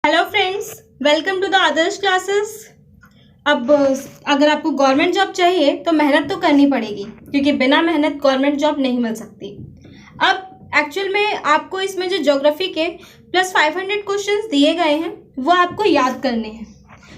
Hello friends, welcome to the Adarsh classes. अब अगर आपको गवर्नमेंट जॉब चाहिए तो मेहनत तो करनी पड़ेगी, क्योंकि बिना मेहनत गवर्नमेंट जॉब नहीं मिल सकती। अब एक्चुअल में आपको इसमें जो ज्योग्राफी के प्लस 500 क्वेश्चंस दिए गए हैं वो आपको याद करने हैं,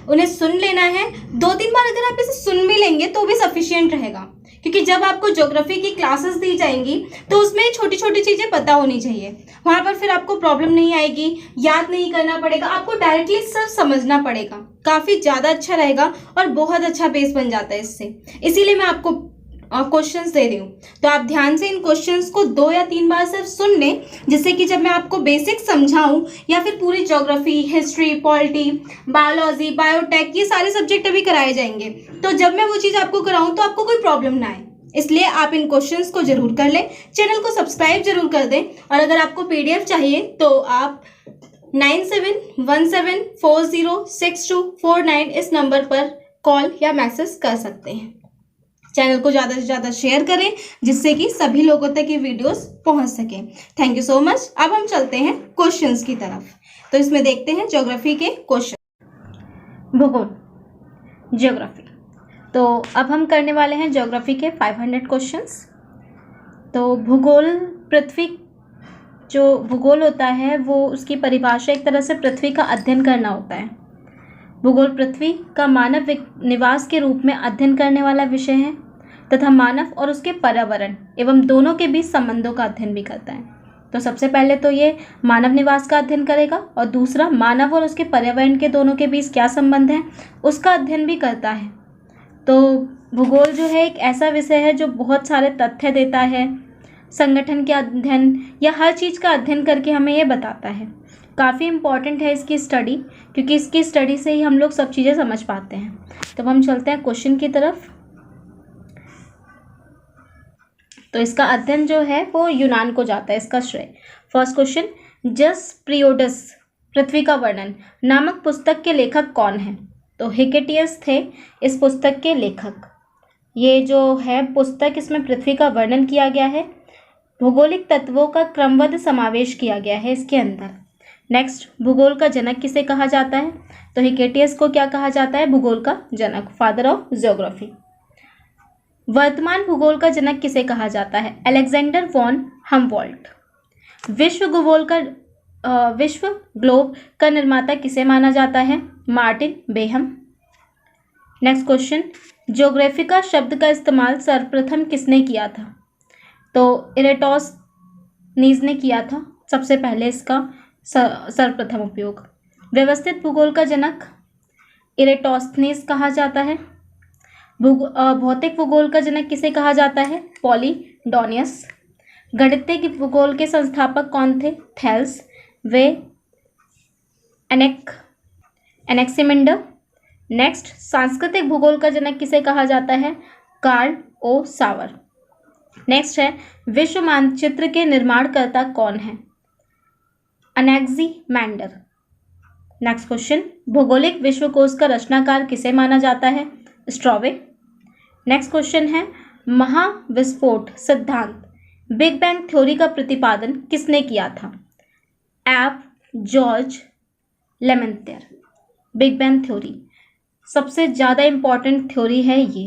उन्हें सुन लेना है। 2-3 बार अगर आप इसे सुन भी लेंगे तो भी सफिशियंट रहेगा, क्योंकि जब आपको ज्योग्राफी की क्लासेस दी जाएंगी तो उसमें छोटी छोटी चीज़ें पता होनी चाहिए। वहाँ पर फिर आपको प्रॉब्लम नहीं आएगी, याद नहीं करना पड़ेगा, आपको डायरेक्टली सिर्फ समझना पड़ेगा। काफ़ी ज़्यादा अच्छा रहेगा और बहुत अच्छा बेस बन जाता है इससे। इसीलिए मैं आपको क्वेश्चंस दे रही हूँ, तो आप ध्यान से इन क्वेश्चंस को 2 या 3 बार सिर्फ सुन लें, जिससे कि जब मैं आपको बेसिक समझाऊं या फिर पूरी geography, history, polity, biology, biotech, ये सारे सब्जेक्ट अभी कराए जाएंगे, तो जब मैं वो चीज़ आपको कराऊं तो आपको कोई प्रॉब्लम ना आए। इसलिए आप इन क्वेश्चंस को जरूर कर लें, चैनल को सब्सक्राइब जरूर कर दें, और अगर आपको PDF चाहिए तो आप 9717406249 इस नंबर पर कॉल या मैसेज कर सकते हैं। चैनल को ज़्यादा से ज़्यादा शेयर करें, जिससे कि सभी लोगों तक ये वीडियोस पहुंच सकें। Thank you so much. अब हम चलते हैं क्वेश्चंस की तरफ। तो इसमें देखते हैं ज्योग्राफी के क्वेश्चन। भूगोल, ज्योग्राफी। तो अब हम करने वाले हैं ज्योग्राफी के 500 क्वेश्चंस। तो भूगोल, पृथ्वी, जो भूगोल होता है वो उसकी परिभाषा एक तरह से पृथ्वी का अध्ययन करना होता है। भूगोल पृथ्वी का मानव निवास के रूप में अध्ययन करने वाला विषय है तथा मानव और उसके पर्यावरण एवं दोनों के बीच संबंधों का अध्ययन भी करता है। तो सबसे पहले तो ये मानव निवास का अध्ययन करेगा, और दूसरा मानव और उसके पर्यावरण के दोनों के बीच क्या संबंध है उसका अध्ययन भी करता है। तो भूगोल जो है एक ऐसा विषय है जो बहुत सारे तथ्य देता है, संगठन के अध्ययन या हर चीज़ का अध्ययन करके हमें ये बताता है। काफ़ी इम्पॉर्टेंट है इसकी स्टडी, क्योंकि इसकी स्टडी से ही हम लोग सब चीज़ें समझ पाते हैं। तब हम चलते हैं क्वेश्चन की तरफ। तो इसका अध्ययन जो है वो यूनान को जाता है, इसका श्रेय। फर्स्ट क्वेश्चन, जस प्रियोडस, पृथ्वी का वर्णन नामक पुस्तक के लेखक कौन है? तो हिकेटियस थे इस पुस्तक के लेखक। ये जो है पुस्तक, इसमें पृथ्वी का वर्णन किया गया है, भौगोलिक तत्वों का क्रमबद्ध समावेश किया गया है इसके अंदर। नेक्स्ट, भूगोल का जनक किसे कहा जाता है? तो हिकेटियस को क्या कहा जाता है? भूगोल का जनक, फादर ऑफ ज्योग्राफी। वर्तमान भूगोल का जनक किसे कहा जाता है? Alexander von Humboldt. विश्व ग्लोब का निर्माता किसे माना जाता है? Martin Behaim. Next question, geographica शब्द का इस्तेमाल सर्वप्रथम किसने किया था? तो इरेटोस्थनीज ने किया था सबसे पहले इसका सर्वप्रथम उपयोग। व्यवस्थित भूगोल का जनक इरेटोस्थनीज कहा जाता है। भौतिक भूगोल का जनक किसे कहा जाता है? पॉलीडोनियस। गणितीय भूगोल के संस्थापक कौन थे? थेल्स। वे एनेक्सिमिंडर। नेक्स्ट, सांस्कृतिक भूगोल का जनक किसे कहा जाता है? कार्ल ओ सावर। नेक्स्ट है, विश्व मानचित्र के निर्माणकर्ता कौन है? अनेक्सिमैंडर। नेक्स्ट क्वेश्चन, भौगोलिक विश्वकोश का रचनाकार किसे माना जाता है? स्ट्रॉवे। नेक्स्ट क्वेश्चन है, महाविस्फोट सिद्धांत, बिग बैंग थ्योरी का प्रतिपादन किसने किया था? F George Lemaitre. Big bang theory सबसे ज़्यादा इम्पॉर्टेंट थ्योरी है ये।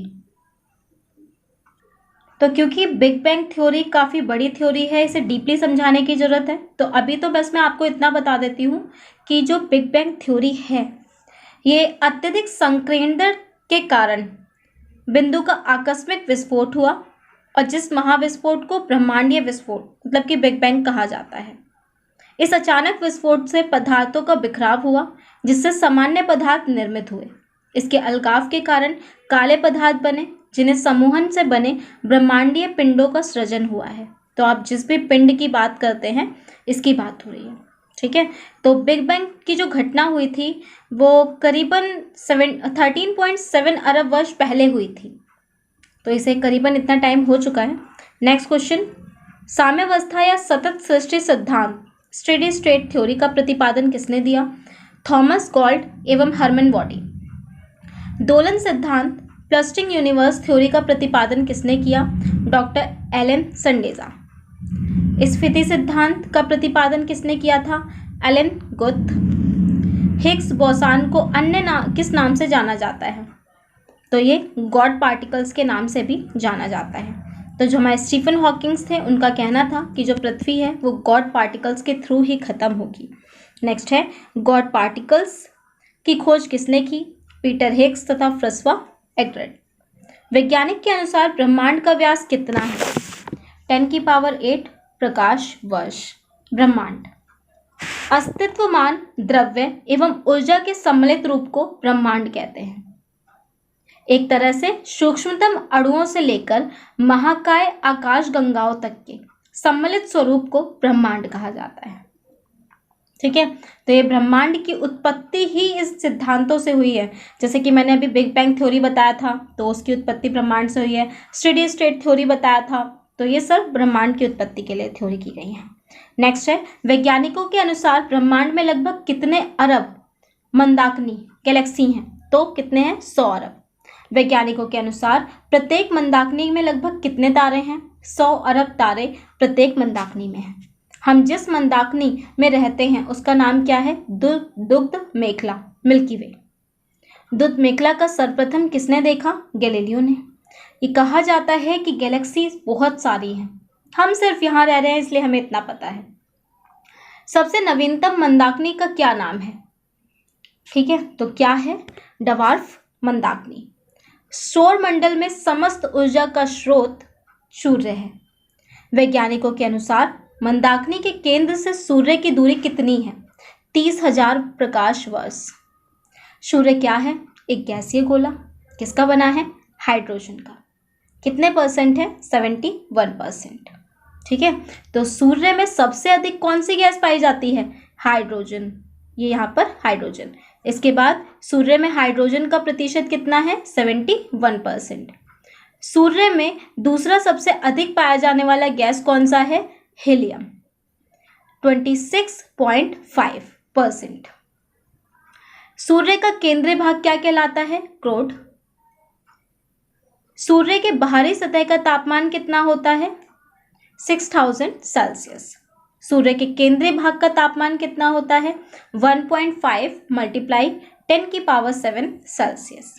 तो क्योंकि बिग बैंग थ्योरी काफ़ी बड़ी थ्योरी है, इसे डीपली समझाने की ज़रूरत है। तो अभी तो बस मैं आपको इतना बता देती हूँ कि जो बिग बैंग थ्योरी है ये अत्यधिक संकेंद्रण के कारण बिंदु का आकस्मिक विस्फोट हुआ, और जिस महाविस्फोट को ब्रह्मांडीय विस्फोट मतलब कि बिग बैंग कहा जाता है। इस अचानक विस्फोट से पदार्थों का बिखराव हुआ, जिससे सामान्य पदार्थ निर्मित हुए। इसके अलगाव के कारण काले पदार्थ बने, जिन्हें समूहन से बने ब्रह्मांडीय पिंडों का सृजन हुआ है। तो आप जिस भी पिंड की बात करते हैं इसकी बात हो रही है, ठीक है। तो बिग बैंग की जो घटना हुई थी वो करीबन 13.7 अरब वर्ष पहले हुई थी। तो इसे करीबन इतना टाइम हो चुका है। नेक्स्ट क्वेश्चन, साम्यावस्था या सतत सृष्टि सिद्धांत, स्टेडी स्टेट थ्योरी का प्रतिपादन किसने दिया? थॉमस गॉल्ड एवं हरमन बॉडी। दोलन सिद्धांत, क्लस्टरिंग यूनिवर्स थ्योरी का प्रतिपादन किसने किया? Doctor Elon संडेजा। स्फीति सिद्धांत का प्रतिपादन किसने किया था? Elon Guth. हिग्स बोसान को अन्य किस नाम से जाना जाता है? तो ये गॉड पार्टिकल्स के नाम से भी जाना जाता है। तो जो हमारे स्टीफन हॉकिंग्स थे उनका कहना था कि जो पृथ्वी है वो गॉड पार्टिकल्स के थ्रू ही खत्म होगी। नेक्स्ट है, गॉड पार्टिकल्स की खोज किसने की? पीटर हिग्स तथा फ्रांसवा एग्रेट। वैज्ञानिक के अनुसार ब्रह्मांड का व्यास कितना है? 10⁸ प्रकाश वर्ष। ब्रह्मांड अस्तित्वमान द्रव्य एवं ऊर्जा के सम्मिलित रूप को ब्रह्मांड कहते हैं। एक तरह से सूक्ष्मतम अणुओं से लेकर महाकाय आकाश गंगाओं तक के सम्मिलित स्वरूप को ब्रह्मांड कहा जाता है। ठीक है, तो ये ब्रह्मांड की उत्पत्ति ही इस सिद्धांतों से हुई है। जैसे कि मैंने अभी बिग बैंग थ्योरी बताया था तो उसकी उत्पत्ति ब्रह्मांड से हुई है। स्टेडी स्टेट थ्योरी बताया था, तो ये सब ब्रह्मांड की उत्पत्ति के लिए थ्योरी की गई है। नेक्स्ट है, वैज्ञानिकों के अनुसार ब्रह्मांड में लगभग कितने अरब मंदाकिनी गैलेक्सी हैं? तो कितने हैं? 100 अरब। वैज्ञानिकों के अनुसार प्रत्येक मंदाकिनी में लगभग कितने तारे हैं? 100 अरब तारे प्रत्येक मंदाकिनी में हैं। हम जिस मंदाकिनी में रहते हैं उसका नाम क्या है? दुग्ध मेखला, मिल्की वे। दुग्ध मेखला का सर्वप्रथम किसने देखा? गैलीलियो ने। ये कहा जाता है कि गैलेक्सी बहुत सारी हैं, हम सिर्फ यहाँ रह रहे हैं इसलिए हमें इतना पता है। सबसे नवीनतम मंदाकिनी का क्या नाम है? ठीक है, तो क्या है? डवार्फ मंदाकिनी। सौर मंडल में समस्त ऊर्जा का स्रोत सूर्य है। वैज्ञानिकों के अनुसार मंदाकिनी के केंद्र से सूर्य की दूरी कितनी है? 30,000 प्रकाश वर्ष। सूर्य क्या है? एक गैसीय गोला। किसका बना है? हाइड्रोजन का। कितने परसेंट है? 71%। ठीक है, तो सूर्य में सबसे अधिक कौन सी गैस पाई जाती है? हाइड्रोजन। ये यहाँ पर हाइड्रोजन। इसके बाद सूर्य में हाइड्रोजन का प्रतिशत कितना है? 71%। सूर्य में दूसरा सबसे अधिक पाया जाने वाला गैस कौन सा है? हीलियम, 26.5%। सूर्य का केंद्रीय भाग क्या कहलाता है? क्रोड। सूर्य के बाहरी सतह का तापमान कितना होता है? 6000 सेल्सियस। सूर्य के केंद्रीय भाग का तापमान कितना होता है? 1.5 × 10⁷ सेल्सियस।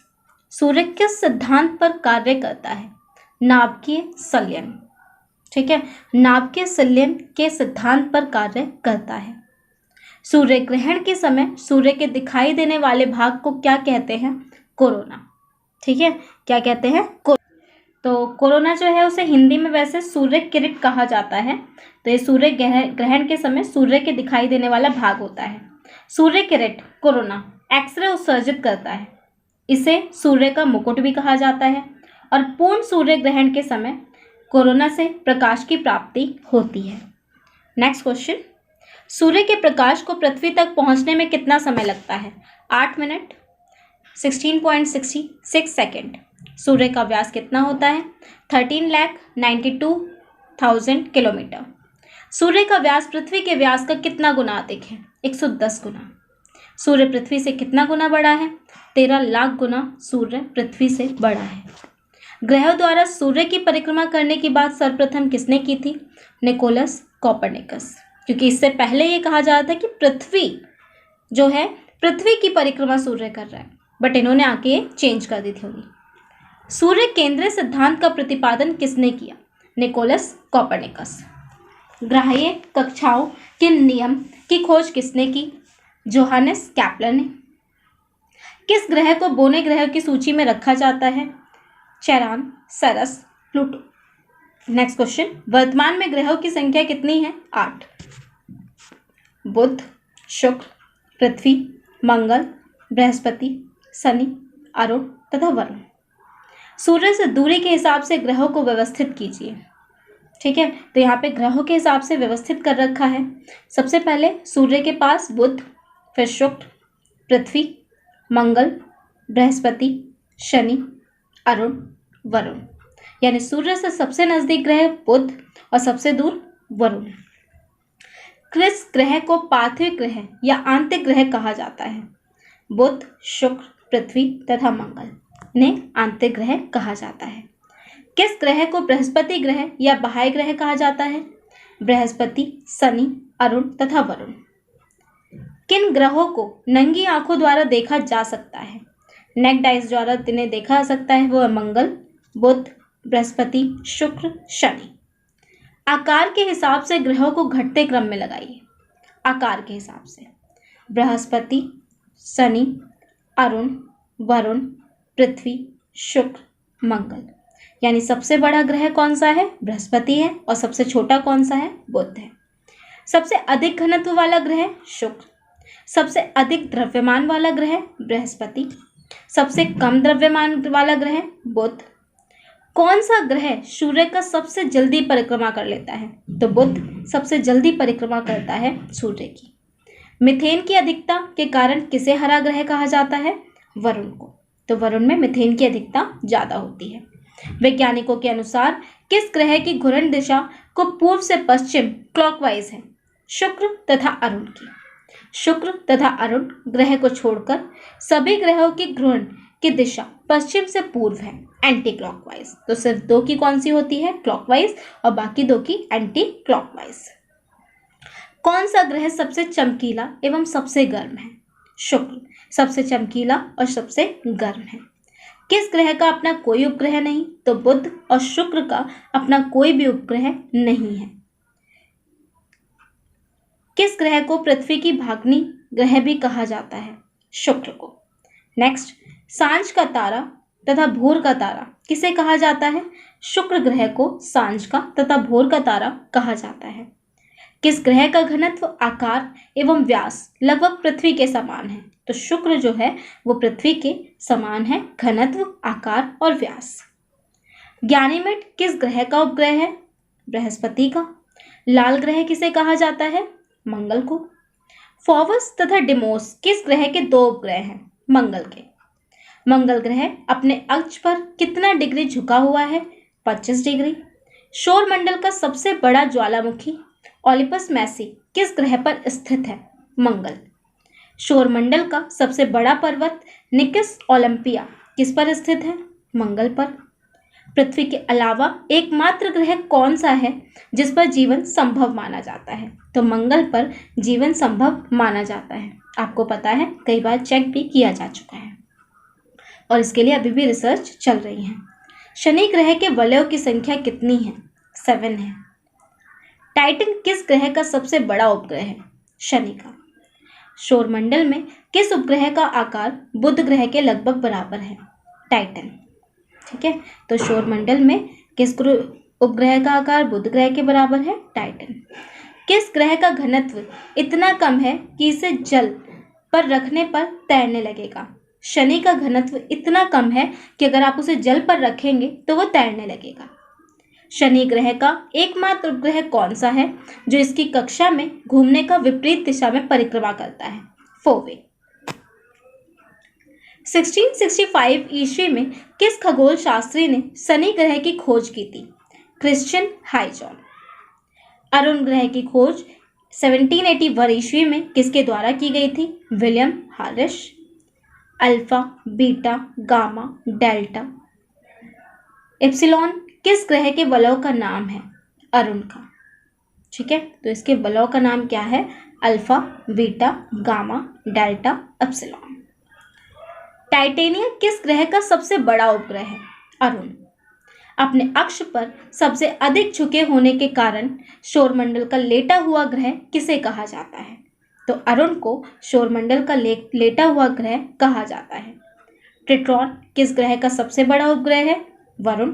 सूर्य किस सिद्धांत पर कार्य करता है? नाभिकीय संलयन। ठीक है, नाभिकीय संलयन के सिद्धांत पर कार्य करता है। सूर्य ग्रहण के समय सूर्य के दिखाई देने वाले भाग को क्या कहते हैं? कोरोना। ठीक है, क्या कहते हैं? तो कोरोना जो है उसे हिंदी में वैसे सूर्य किरीट कहा जाता है। तो ये सूर्य ग्रहण के समय सूर्य के दिखाई देने वाला भाग होता है। सूर्य किरीट कोरोना एक्सरे उत्सर्जित करता है, इसे सूर्य का मुकुट भी कहा जाता है। और पूर्ण सूर्य ग्रहण के समय कोरोना से प्रकाश की प्राप्ति होती है। नेक्स्ट क्वेश्चन, सूर्य के प्रकाश को पृथ्वी तक पहुंचने में कितना समय लगता है? 8 मिनट, 16.66 सेकेंड। सूर्य का व्यास कितना होता है? 13,92,000 किलोमीटर। सूर्य का व्यास पृथ्वी के व्यास का कितना गुना अधिक है? 110 गुना। सूर्य पृथ्वी से कितना गुना बड़ा है? 13 लाख गुना सूर्य पृथ्वी से बड़ा है। ग्रहों द्वारा सूर्य की परिक्रमा करने की बात सर्वप्रथम किसने की थी? Nicholas Copernicus. क्योंकि इससे पहले ये कहा जा रहा था कि पृथ्वी जो है पृथ्वी की परिक्रमा सूर्य कर रहा है, बट इन्होंने आके चेंज कर दी थ्योरी। सूर्य केंद्रीय सिद्धांत का प्रतिपादन किसने किया? Nicholas Copernicus. ग्राह्य कक्षाओं के नियम की खोज किसने की? जोहानेस कैप्लर ने। किस ग्रह को बोने ग्रह की सूची में रखा जाता है? चेरान, सरस, प्लूटो। नेक्स्ट क्वेश्चन, वर्तमान में ग्रहों की संख्या कितनी है? 8। बुध, शुक्र, पृथ्वी, मंगल, बृहस्पति, शनि, अरुण तथा वरुण। सूर्य से दूरी के हिसाब से ग्रहों को व्यवस्थित कीजिए। ठीक है, तो यहाँ पे ग्रहों के हिसाब से व्यवस्थित कर रखा है। सबसे पहले सूर्य के पास बुध, फिर शुक्र, पृथ्वी, मंगल, बृहस्पति, शनि, अरुण, वरुण। यानी सूर्य से सबसे नजदीक ग्रह बुध और सबसे दूर वरुण। किस ग्रह को पार्थिव ग्रह या आंतरिक ग्रह कहा जाता है? बुध, शुक्र, पृथ्वी तथा मंगल ने आंतरिक ग्रह कहा जाता है। किस ग्रह को बृहस्पति ग्रह या बाह्य ग्रह कहा जाता है? बृहस्पति, शनि, अरुण तथा वरुण। किन ग्रहों को नंगी आंखों द्वारा देखा जा सकता है? नेक्ड आइज द्वारा जिन्हें देखा जा सकता है वो है मंगल, बुध, बृहस्पति, शुक्र, शनि। आकार के हिसाब से ग्रहों को घटते क्रम में लगाइए। आकार के हिसाब से बृहस्पति, शनि, अरुण, वरुण, पृथ्वी, शुक्र, मंगल। यानी सबसे बड़ा ग्रह कौन सा है? बृहस्पति है। और सबसे छोटा कौन सा है? बुध है। सबसे अधिक घनत्व वाला ग्रह शुक्र। सबसे अधिक द्रव्यमान वाला ग्रह बृहस्पति। सबसे कम द्रव्यमान वाला ग्रह बुध। कौन सा ग्रह सूर्य का सबसे जल्दी परिक्रमा कर लेता है? तो बुध सबसे जल्दी परिक्रमा करता है सूर्य की। मीथेन की अधिकता के कारण किसे हरा ग्रह कहा जाता है? वरुण को। तो वरुण में मीथेन की अधिकता ज्यादा होती है। वैज्ञानिकों के अनुसार किस ग्रह की घूर्णन दिशा को पूर्व से पश्चिम क्लॉकवाइज है? शुक्र तथा अरुण की। शुक्र तथा अरुण ग्रह को छोड़कर सभी ग्रहों की घूर्णन की दिशा पश्चिम से पूर्व है, एंटी क्लॉकवाइज। तो सिर्फ दो की कौन सी होती है? क्लॉकवाइज, और बाकी दो की एंटी क्लॉकवाइज। कौन सा ग्रह सबसे चमकीला एवं सबसे गर्म है? शुक्र सबसे चमकीला और सबसे गर्म है। किस ग्रह का अपना कोई उपग्रह नहीं? तो बुध और शुक्र का अपना कोई भी उपग्रह नहीं है। किस ग्रह को पृथ्वी की भाग्नि ग्रह भी कहा जाता है? शुक्र को। नेक्स्ट, सांझ का तारा तथा भोर का तारा किसे कहा जाता है? शुक्र ग्रह को सांझ का तथा भोर का तारा कहा जाता है। किस ग्रह का घनत्व, आकार एवं व्यास लगभग पृथ्वी के समान है? तो शुक्र जो है वो पृथ्वी के समान है, घनत्व, आकार और व्यास। ज्ञानीमेट किस ग्रह का उपग्रह है? बृहस्पति का। लाल ग्रह किसे कहा जाता है? मंगल को। फोबस तथा डिमोस किस ग्रह के दो उपग्रह हैं? मंगल के। मंगल ग्रह अपने अक्ष पर कितना डिग्री झुका हुआ है? 25 डिग्री। सौरमंडल का सबसे बड़ा ज्वालामुखी ओलिपस मैसी किस ग्रह पर स्थित है? मंगल। सौरमंडल का सबसे बड़ा पर्वत निकस ओलंपिया किस पर स्थित है? मंगल पर। पृथ्वी के अलावा एकमात्र ग्रह कौन सा है जिस पर जीवन संभव माना जाता है? तो मंगल पर जीवन संभव माना जाता है। आपको पता है, कई बार चेक भी किया जा चुका है और इसके लिए अभी भी रिसर्च चल रही है। शनि ग्रह के वलयों की संख्या कितनी है? 7 है। टाइटन किस ग्रह का सबसे बड़ा उपग्रह है? शनि का। सौरमंडल में किस उपग्रह का आकार बुध ग्रह के लगभग बराबर है? टाइटन। ठीक है, तो सौरमंडल में किस उपग्रह का आकार बुध ग्रह के बराबर है? टाइटन। किस ग्रह का घनत्व इतना कम है कि इसे जल पर रखने पर तैरने लगेगा? शनि का घनत्व इतना कम है कि अगर आप उसे जल पर रखेंगे तो वो तैरने लगेगा। शनि ग्रह का एकमात्र उपग्रह कौन सा है जो इसकी कक्षा में घूमने का विपरीत दिशा में परिक्रमा करता है? फोवे। 1665 ईस्वी में किस खगोल शास्त्री ने शनि ग्रह की खोज की थी? क्रिश्चियन हाइजॉन। अरुण ग्रह की खोज 1781 ईस्वी में किसके द्वारा की गई थी? William Haris. Alpha, beta, gamma, delta, epsilon किस ग्रह के वलय का नाम है? अरुण का। ठीक है, तो इसके वलय का नाम क्या है? Alpha, beta, gamma, delta, epsilon. Titanium किस ग्रह का सबसे बड़ा उपग्रह है? अरुण। अपने अक्ष पर सबसे अधिक झुके होने के कारण सौरमंडल का लेटा हुआ ग्रह किसे कहा जाता है? तो अरुण को सौरमंडल का लेटा हुआ ग्रह कहा जाता है। ट्रिटॉन किस ग्रह का सबसे बड़ा उपग्रह है? वरुण।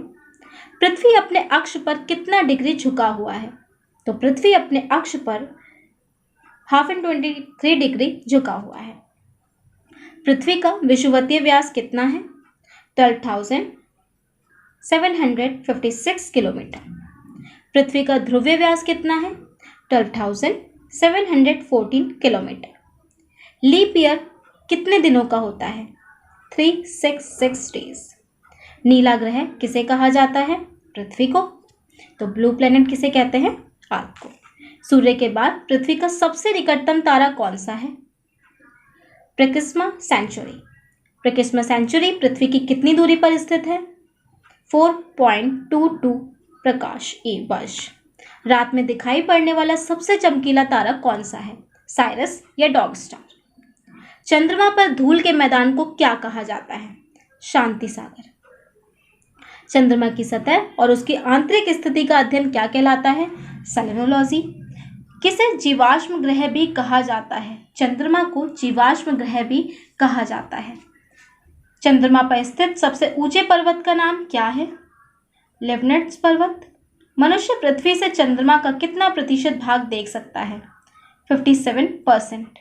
पृथ्वी अपने अक्ष पर कितना डिग्री झुका हुआ है? तो पृथ्वी अपने अक्ष पर 123 डिग्री झुका हुआ है। पृथ्वी का विषुवतीय व्यास कितना है? 12,756 किलोमीटर। पृथ्वी का ध्रुवीय व्यास कितना है? 12,714 किलोमीटर। लीप ईयर कितने दिनों का होता है? 366 डेज। नीला ग्रह किसे कहा जाता है? पृथ्वी को। तो ब्लू प्लैनेट किसे कहते हैं? अर्थ को। सूर्य के बाद पृथ्वी का सबसे निकटतम तारा कौन सा है? प्रक्सिमा सेंचुरी। प्रक्सिमा सेंचुरी पृथ्वी की कितनी दूरी पर स्थित है? 4.22 प्रकाश वर्ष। रात में दिखाई पड़ने वाला सबसे चमकीला तारा कौन सा है? साइरस या डॉग स्टार। चंद्रमा पर धूल के मैदान को क्या कहा जाता है? शांति सागर। चंद्रमा की सतह और उसकी आंतरिक स्थिति का अध्ययन क्या कहलाता है? सेलेनोलॉजी। किसे जीवाश्म ग्रह भी कहा जाता है? चंद्रमा को जीवाश्म ग्रह भी कहा जाता है। चंद्रमा पर स्थित सबसे ऊंचे पर्वत का नाम क्या है? लेबनेट्स पर्वत। मनुष्य पृथ्वी से चंद्रमा का कितना प्रतिशत भाग देख सकता है? 57%।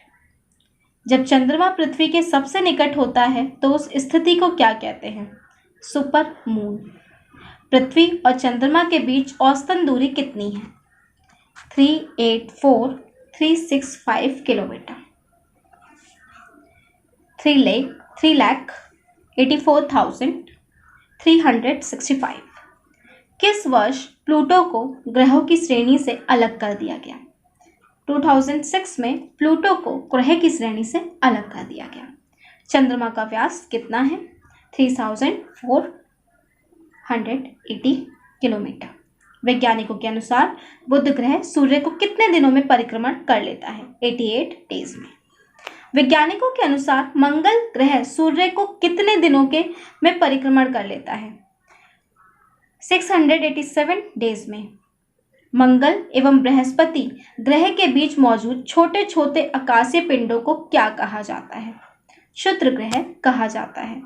जब चंद्रमा पृथ्वी के सबसे निकट होता है तो उस स्थिति को क्या कहते हैं? Super moon. पृथ्वी और चंद्रमा के बीच औसतन दूरी कितनी है? 384,365 किलोमीटर। 3,84,365। किस वर्ष प्लूटो को ग्रहों की श्रेणी से अलग कर दिया गया? 2006 में प्लूटो को ग्रह की श्रेणी से अलग कर दिया गया। चंद्रमा का व्यास कितना है? 3,480 किलोमीटर। वैज्ञानिकों के अनुसार बुध ग्रह सूर्य को कितने दिनों में परिक्रमण कर लेता है? 88 डेज में। वैज्ञानिकों के अनुसार मंगल ग्रह सूर्य को कितने दिनों में परिक्रमण कर लेता है? 687 डेज में। मंगल एवं बृहस्पति ग्रह के बीच मौजूद छोटे छोटे आकाशीय पिंडों को क्या कहा जाता है? क्षुद्र ग्रह कहा जाता है।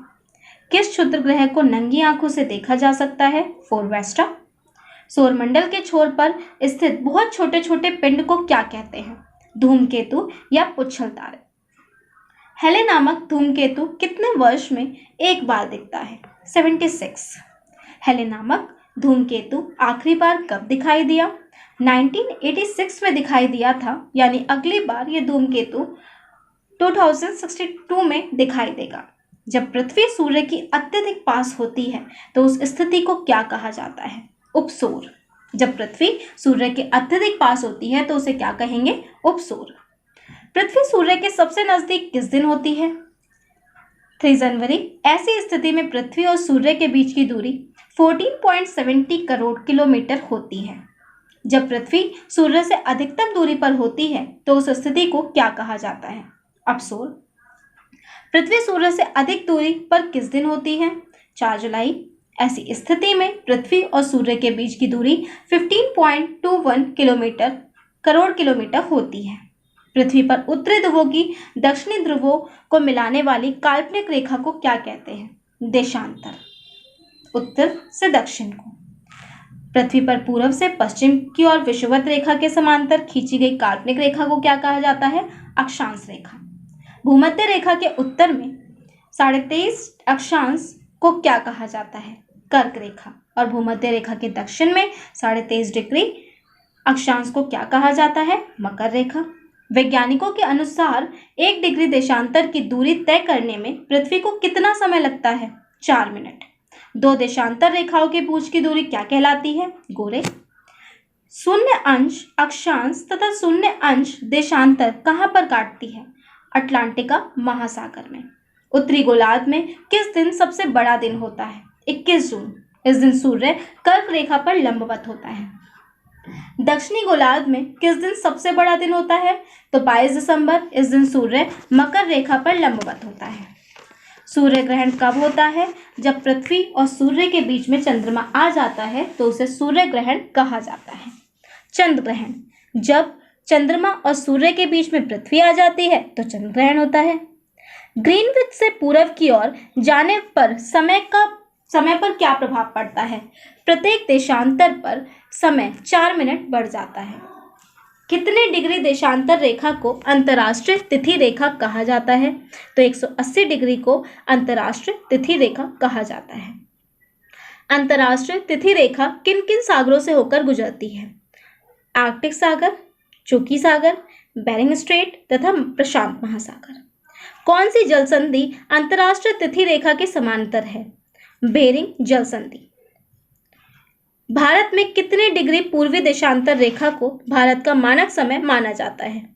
किस क्षुद्र ग्रह को नंगी आंखों से देखा जा सकता है? फोरवेस्टा। सौरमंडल के छोर पर स्थित बहुत छोटे छोटे पिंड को क्या कहते हैं? धूमकेतु या पुच्छल तारे। हेले नामक धूमकेतु कितने वर्ष में एक बार दिखता है? 76। हेले नामक धूमकेतु आखिरी बार कब दिखाई दिया? 1986 में दिखाई दिया था, यानी अगली बार ये धूमकेतु 2062 में दिखाई देगा। जब पृथ्वी सूर्य की अत्यधिक पास होती है तो उस स्थिति को क्या कहा जाता है? उपसौर। जब पृथ्वी सूर्य के अत्यधिक पास होती है तो उसे क्या कहेंगे? उपसौर। पृथ्वी सूर्य के सबसे नजदीक किस दिन होती है? 3 जनवरी। ऐसी स्थिति में पृथ्वी और सूर्य के बीच की दूरी 14.70 करोड़ किलोमीटर होती है। जब पृथ्वी सूर्य से अधिकतम दूरी पर होती है तो उस स्थिति को क्या कहा जाता है? अपसौर। पृथ्वी सूर्य से अधिक दूरी पर किस दिन होती है? 4 जुलाई। ऐसी स्थिति में पृथ्वी और सूर्य के बीच की दूरी 15.21 करोड़ किलोमीटर होती है। पृथ्वी पर उत्तरी ध्रुवों की दक्षिणी ध्रुवों को मिलाने वाली काल्पनिक रेखा को क्या कहते हैं? देशांतर। उत्तर से दक्षिण को। पृथ्वी पर पूर्व से पश्चिम की ओर विषुवत रेखा के समांतर खींची गई काल्पनिक रेखा को क्या कहा जाता है? अक्षांश रेखा। भूमध्य रेखा के उत्तर में 23.5 अक्षांश को क्या कहा जाता है? कर्क रेखा। और भूमध्य रेखा के दक्षिण में 23.5 डिग्री अक्षांश को क्या कहा जाता है? मकर रेखा। वैज्ञानिकों के अनुसार 1 डिग्री देशांतर की दूरी तय करने में पृथ्वी को कितना समय लगता है? 4 मिनट। 2 देशांतर रेखाओं के बीच की दूरी क्या कहलाती है? गोरे। 0 अंश अक्षांश तथा 0 अंश देशांतर कहाँ पर काटती है? अटलांटिका महासागर में। उत्तरी गोलार्ध में किस दिन सबसे बड़ा दिन होता है? 21 जून। इस दिन सूर्य कर्क रेखा पर लंबवत होता है। दक्षिणी गोलार्ध में किस दिन सबसे बड़ा दिन होता है? तो 22 दिसंबर। इस दिन सूर्य मकर रेखा पर लंबवत होता है। सूर्य ग्रहण कब होता है? जब पृथ्वी और सूर्य के बीच में चंद्रमा आ जाता है तो उसे सूर्य ग्रहण कहा जाता है। चंद्र ग्रहण। जब चंद्रमा और सूर्य के बीच में पृथ्वी आ जाती है तो चंद्र ग्रहण होता है। ग्रीनविच से पूर्व की ओर जाने पर समय पर क्या प्रभाव पड़ता है? प्रत्येक देशांतर पर समय 4 मिनट बढ़ जाता है। कितने डिग्री देशांतर रेखा को अंतर्राष्ट्रीय तिथि रेखा कहा जाता है? तो 180 डिग्री को अंतर्राष्ट्रीय तिथि रेखा कहा जाता है। अंतर्राष्ट्रीय तिथि रेखा किन किन सागरों से होकर गुजरती है? आर्कटिक सागर, चुकी सागर, बेरिंग स्ट्रेट तथा प्रशांत महासागर। कौन सी जल संधि अंतर्राष्ट्रीय तिथि रेखा के समांतर है? बेरिंग जल संधि। भारत में कितने डिग्री पूर्वी देशांतर रेखा को भारत का मानक समय माना जाता है?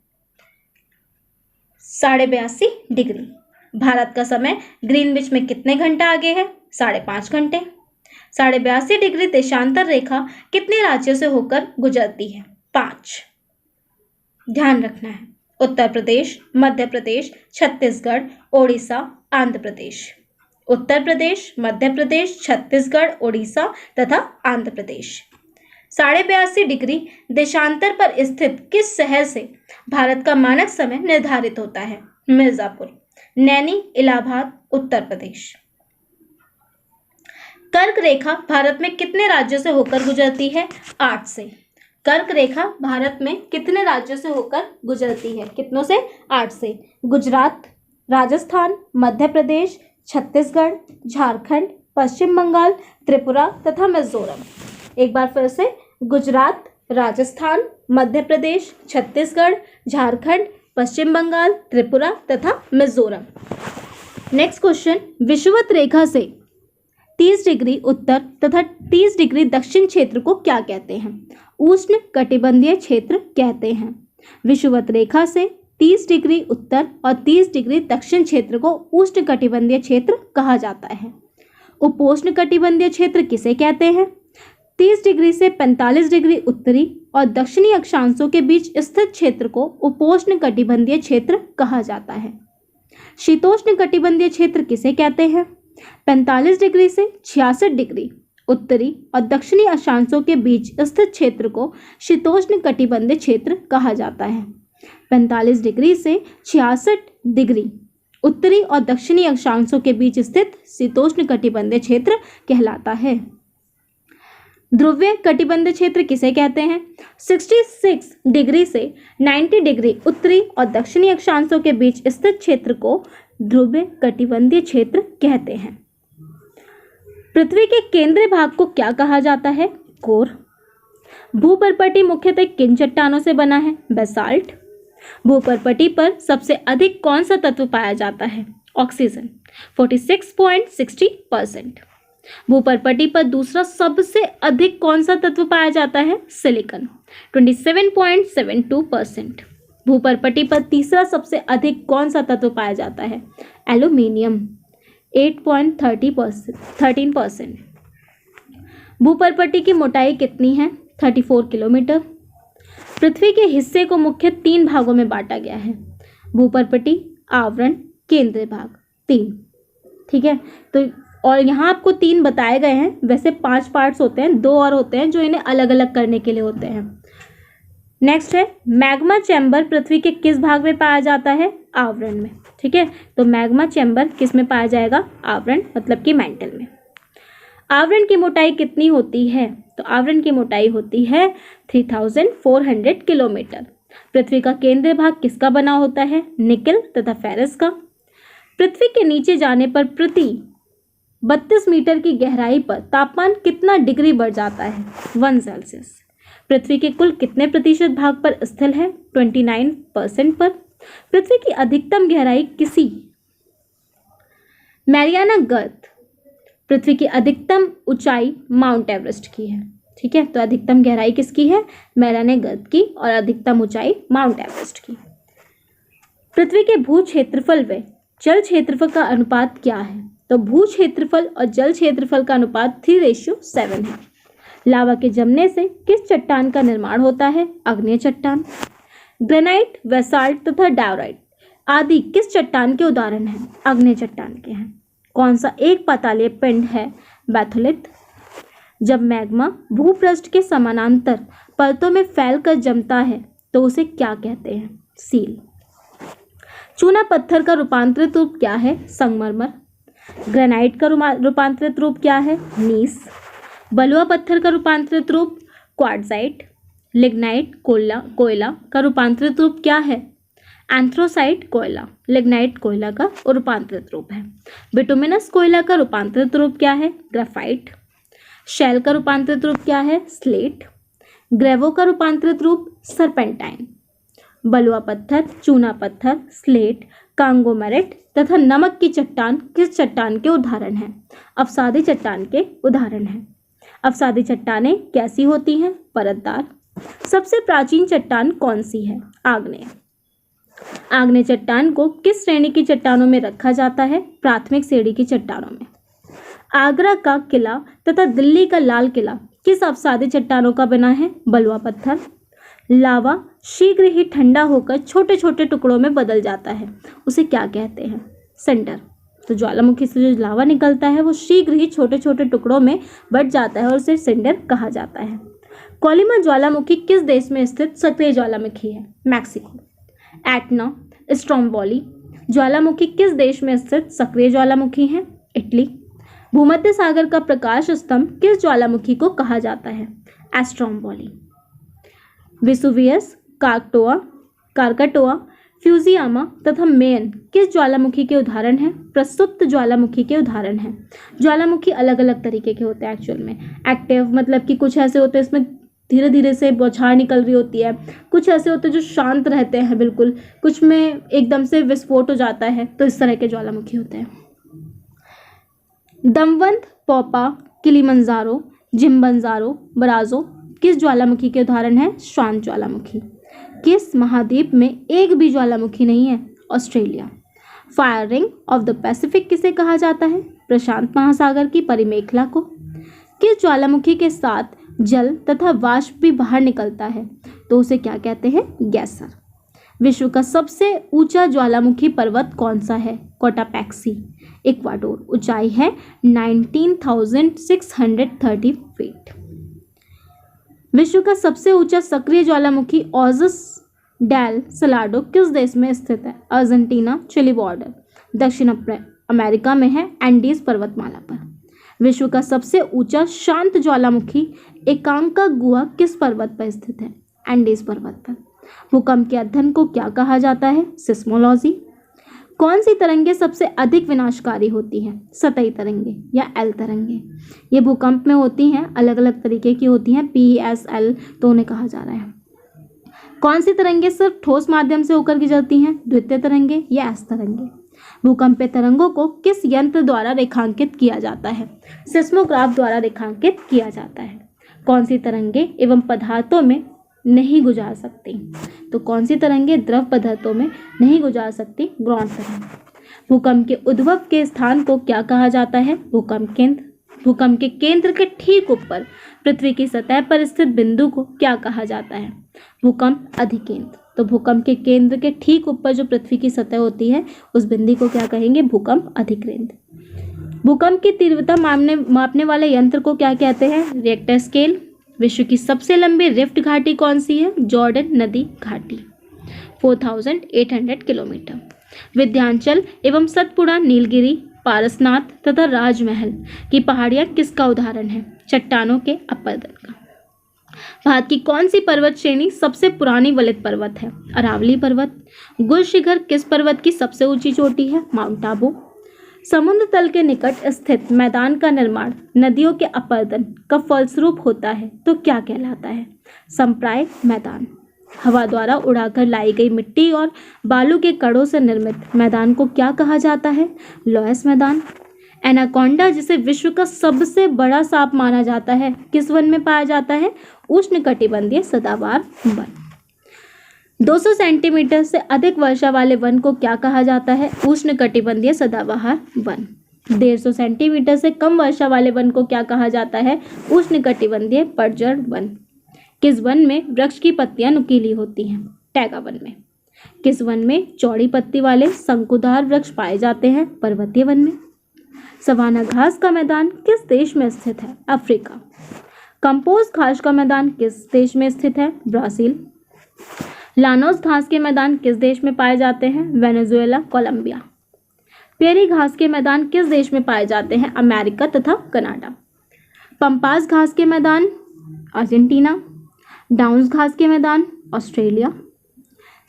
82.5 डिग्री। भारत का समय ग्रीनविच में कितने घंटा आगे है? 5.5 घंटे। 82.5 डिग्री देशांतर रेखा कितने राज्यों से होकर गुजरती है? 5। ध्यान रखना है। उत्तर प्रदेश, मध्य प्रदेश, छत्तीसगढ़, ओडिशा, आंध्र प्रदेश। उत्तर प्रदेश, मध्य प्रदेश, छत्तीसगढ़, ओडिशा तथा आंध्र प्रदेश। 82.5 डिग्री देशांतर पर स्थित किस शहर से भारत का मानक समय निर्धारित होता है? मिर्जापुर, नैनी, इलाहाबाद, उत्तर प्रदेश। कर्क रेखा भारत में कितने राज्यों से होकर गुजरती है? 8 से। कर्क रेखा भारत में कितने राज्यों से होकर गुजरती है? कितनों से? 8 से। गुजरात, राजस्थान, मध्य प्रदेश, छत्तीसगढ़, झारखंड, पश्चिम बंगाल, त्रिपुरा तथा मिजोरम। एक बार फिर से, गुजरात, राजस्थान, मध्य प्रदेश, छत्तीसगढ़, झारखंड, पश्चिम बंगाल, त्रिपुरा तथा मिजोरम। नेक्स्ट क्वेश्चन, विषुवत रेखा से 30 डिग्री उत्तर तथा 30 डिग्री दक्षिण क्षेत्र को क्या कहते हैं? उष्ण कटिबंधीय क्षेत्र कहते हैं। विषुवत रेखा से 30 डिग्री उत्तर और 30 डिग्री दक्षिण क्षेत्र को उष्ण कटिबंधीय क्षेत्र कहा जाता है। उपोष्ण कटिबंधीय क्षेत्र किसे कहते हैं? 30 डिग्री से 45 डिग्री उत्तरी और दक्षिणी अक्षांशों के बीच स्थित क्षेत्र को उपोष्ण कटिबंधीय क्षेत्र कहा जाता है। शीतोष्ण कटिबंधीय क्षेत्र किसे कहते हैं? 45 डिग्री से 66 डिग्री उत्तरी और दक्षिणी अक्षांशों के बीच स्थित क्षेत्र को शीतोष्ण कटिबंधीय क्षेत्र कहा जाता है। 45 डिग्री से 66 डिग्री उत्तरी और दक्षिणी अक्षांशों के बीच स्थित शीतोष्ण कटिबंधीय क्षेत्र कहलाता है। ध्रुवीय कटिबंधीय क्षेत्र किसे कहते हैं? 66 डिग्री से 90 डिग्री उत्तरी और दक्षिणी अक्षांशों के बीच स्थित क्षेत्र को ध्रुवीय कटिबंधीय क्षेत्र कहते हैं। पृथ्वी के केंद्रीय भाग को क्या कहा जाता है? कोर। भूपर्पटी मुख्यतः किन चट्टानों से बना है? बेसाल्ट। भूपर्पटी पर सबसे अधिक कौन सा तत्व पाया जाता है? ऑक्सीजन, 46.60%। भूपर्पटी पर दूसरा सबसे अधिक कौन सा तत्व पाया जाता है? सिलिकॉन, 27.72%। भूपर्पटी पर तीसरा सबसे अधिक कौन सा तत्व पाया जाता है? एल्यूमिनियम, 8.13%। भूपर्पटी की मोटाई कितनी है? 34 किलोमीटर। पृथ्वी के हिस्से को मुख्य 3 भागों में बांटा गया है। भूपर्पटी, आवरण, केंद्रीय भाग, 3। ठीक है, तो और यहाँ आपको 3 बताए गए हैं। वैसे 5 पार्ट्स होते हैं, 2 और होते हैं जो इन्हें अलग अलग करने के लिए होते हैं। नेक्स्ट है मैग्मा चैम्बर पृथ्वी के किस भाग में पाया जाता है? आवरण में। ठीक है, तो मैग्मा चैम्बर किस में पाया जाएगा? आवरण, मतलब कि मेंटल में। आवरण की मोटाई कितनी होती है? तो आवरण की मोटाई होती है 3400 किलोमीटर। पृथ्वी का केंद्रीय भाग किसका बना होता है? निकेल तथा फेरस का। पृथ्वी के नीचे जाने पर प्रति 32 मीटर की गहराई पर तापमान कितना डिग्री बढ़ जाता है? 1 सेल्सियस। पृथ्वी के कुल कितने प्रतिशत भाग पर स्थिर है? 29% पर। पृथ्वी की अधिकतम गहराई किसी? मैरियाना गर्त। पृथ्वी की अधिकतम ऊंचाई माउंट एवरेस्ट की है। ठीक है, तो अधिकतम गहराई किसकी है? मैरियाना गर्त की, और अधिकतम ऊंचाई माउंट एवरेस्ट की। पृथ्वी के भू क्षेत्रफल व जल क्षेत्रफल का अनुपात क्या है? तो भू क्षेत्रफल और जल क्षेत्रफल का अनुपात 3:7 है। लावा के जमने से किस चट्टान का निर्माण होता है? अग्नेय चट्टान। ग्रेनाइट, बेसाल्ट तथा डायोराइट आदि किस चट्टान के उदाहरण हैं? अग्नेय चट्टान के हैं। कौन सा एक पातालीय पिंड है? बैथोलिथ। जब मैग्मा भूपृष्ठ के समानांतर परतों में फैलकर जमता है तो उसे क्या कहते हैं? सील। चूना पत्थर का रूपांतरित रूप क्या है? संगमरमर। ग्रेनाइट का रूपांतरित रूप क्या है? नीस। बलुआ पत्थर का रूपांतरित रूप? क्वार्ट्जाइट। लिग्नाइट कोयला का रूपांतरित रूप क्या है? एंथ्रोसाइट कोयला। लिग्नाइट कोयला का रूपांतरित रूप है। बिटुमिनस कोयला का रूपांतरित रूप क्या है? ग्राफाइट। शैल का रूपांतरित रूप क्या है? स्लेट। ग्रेवो का रूपांतरित रूप? सरपेंटाइन। बलुआ पत्थर, चूना पत्थर, स्लेट, कांगोमेरेट तथा नमक की चट्टान किस चट्टान के उदाहरण हैं? अवसादी चट्टान के उदाहरण हैं। अवसादी चट्टानें कैसी होती हैं? परतदार। सबसे प्राचीन चट्टान कौन सी है? आग्नेय। आग्नेय चट्टान को किस श्रेणी की चट्टानों में रखा जाता है? प्राथमिक श्रेणी की चट्टानों में। आगरा का किला तथा दिल्ली का लाल किला किस अवसादी चट्टानों का बना है? बलुआ पत्थर। लावा शीघ्र ही ठंडा होकर छोटे छोटे टुकड़ों में बदल जाता है, उसे क्या कहते हैं? सिंडर। तो ज्वालामुखी से जो लावा निकलता है वो शीघ्र ही छोटे छोटे टुकड़ों में बट जाता है और उसे सिंडर कहा जाता है। कोलिमा ज्वालामुखी किस देश में स्थित सक्रिय ज्वालामुखी है? मैक्सिको। एटना स्ट्रोम्बोली ज्वालामुखी किस देश में स्थित सक्रिय ज्वालामुखी है? इटली। भूमध्य सागर का प्रकाश स्तंभ किस ज्वालामुखी को कहा जाता है? एस्ट्रोम्बोली। वेसुवियस, कार्काटोआ, फ्यूजियामा तथा मेन किस ज्वालामुखी के उदाहरण हैं? प्रसुप्त ज्वालामुखी के उदाहरण हैं। ज्वालामुखी अलग अलग तरीके के होते हैं एक्चुअल में। एक्टिव मतलब कि कुछ ऐसे होते हैं इसमें धीरे धीरे से बौछार निकल रही होती है, कुछ ऐसे होते हैं जो शांत रहते हैं बिल्कुल, कुछ में एकदम से विस्फोट हो जाता है, तो इस तरह के ज्वालामुखी होते हैं। दमवंत, पोपा, किलिमंजारो, जिम्बंजारो, बराजो किस ज्वालामुखी के उदाहरण है? शांत ज्वालामुखी। किस महाद्वीप में एक भी ज्वालामुखी नहीं है? Australia. Fire ring of the Pacific किसे कहा जाता है? प्रशांत महासागर की परिमेखला को। किस ज्वालामुखी के साथ जल तथा वाष्प भी बाहर निकलता है तो उसे क्या कहते हैं? गैसर। विश्व का सबसे ऊंचा ज्वालामुखी पर्वत कौन सा है? कोटापैक्सी, इक्वाडोर। ऊंचाई है 19,630 फीट। विश्व का सबसे ऊंचा सक्रिय ज्वालामुखी ओजस डेल सलाडो किस देश में स्थित है? Argentina, Chile border. दक्षिण अमेरिका में है, एंडीज पर्वतमाला पर। विश्व का सबसे ऊंचा शांत ज्वालामुखी एकांकागुआ किस पर्वत पर स्थित है? एंडीज पर्वत पर। भूकंप के अध्ययन को क्या कहा जाता है? सिस्मोलॉजी। कौन सी तरंगे सबसे अधिक विनाशकारी होती हैं? सतही तरंगे या एल तरंगे। ये भूकंप में होती हैं, अलग अलग तरीके की होती हैं, PSL तो उन्हें कहा जा रहा है। कौन सी तरंगे सिर्फ ठोस माध्यम से होकर गुजरती हैं? द्वितीय तरंगे या एस तरंगे। भूकंपीय तरंगों को किस यंत्र द्वारा रेखांकित किया जाता है? सिस्मोग्राफ द्वारा रेखांकित किया जाता है। कौन सी तरंगे एवं पदार्थों में नहीं गुजार सकती? तो कौन सी तरंगे द्रव पदार्थों में नहीं गुजार सकती? ग्राउंड तरंग। भूकंप के उद्भव के स्थान को क्या कहा जाता है? भूकंप केंद्र। भूकंप के केंद्र के ठीक ऊपर पृथ्वी की सतह पर स्थित बिंदु को क्या कहा जाता है? भूकंप अधिकेंद्र। तो भूकंप के केंद्र के ठीक ऊपर जो पृथ्वी की सतह होती है उस बिंदु को क्या कहेंगे? भूकंप अधिकेंद्र। भूकंप की तीव्रता मापने वाले यंत्र को क्या कहते हैं? Richter scale. विश्व की सबसे लंबी रिफ्ट घाटी कौन सी है? जॉर्डन नदी घाटी, 4800 किलोमीटर। विंध्याचल एवं सतपुड़ा, नीलगिरी, पारसनाथ तथा राजमहल की पहाड़ियां किसका उदाहरण है? चट्टानों के अपर्दन का। भारत की कौन सी पर्वत श्रेणी सबसे पुरानी वलित पर्वत है? अरावली पर्वत। गुलशिखर किस पर्वत की सबसे ऊंची चोटी है? माउंट आबू। समुद्र तल के निकट स्थित मैदान का निर्माण नदियों के अपर्दन का फलस्वरूप होता है तो क्या कहलाता है? संप्राय मैदान। हवा द्वारा उड़ाकर लाई गई मिट्टी और बालू के कणों से निर्मित मैदान को क्या कहा जाता है? लोएस मैदान। एनाकोंडा, जिसे विश्व का सबसे बड़ा सांप माना जाता है, किस वन में पाया जाता है? उष्णकटिबंधीय सदाबहार वन। 200 सेंटीमीटर से अधिक वर्षा वाले वन को क्या कहा जाता है? उष्णकटिबंधीय सदाबहार वन। 150 सेंटीमीटर से कम वर्षा वाले वन को क्या कहा जाता है? उष्णकटिबंधीय पतझड़ वन। किस वन में वृक्ष की पत्तियां नुकीली होती हैं? टैगा वन में। किस वन में चौड़ी पत्ती वाले शंकुधार वृक्ष पाए जाते हैं? पर्वतीय वन में। सवाना घास का मैदान किस देश में स्थित है? अफ्रीका। कंपोज घास का मैदान किस देश में स्थित है? ब्राजील। लानोस घास के मैदान किस देश में पाए जाते हैं? Venezuela, Colombia. पेरी घास के मैदान किस देश में पाए जाते हैं? अमेरिका तथा कनाडा। पंपास घास के मैदान अर्जेंटीना। डाउन्स घास के मैदान ऑस्ट्रेलिया।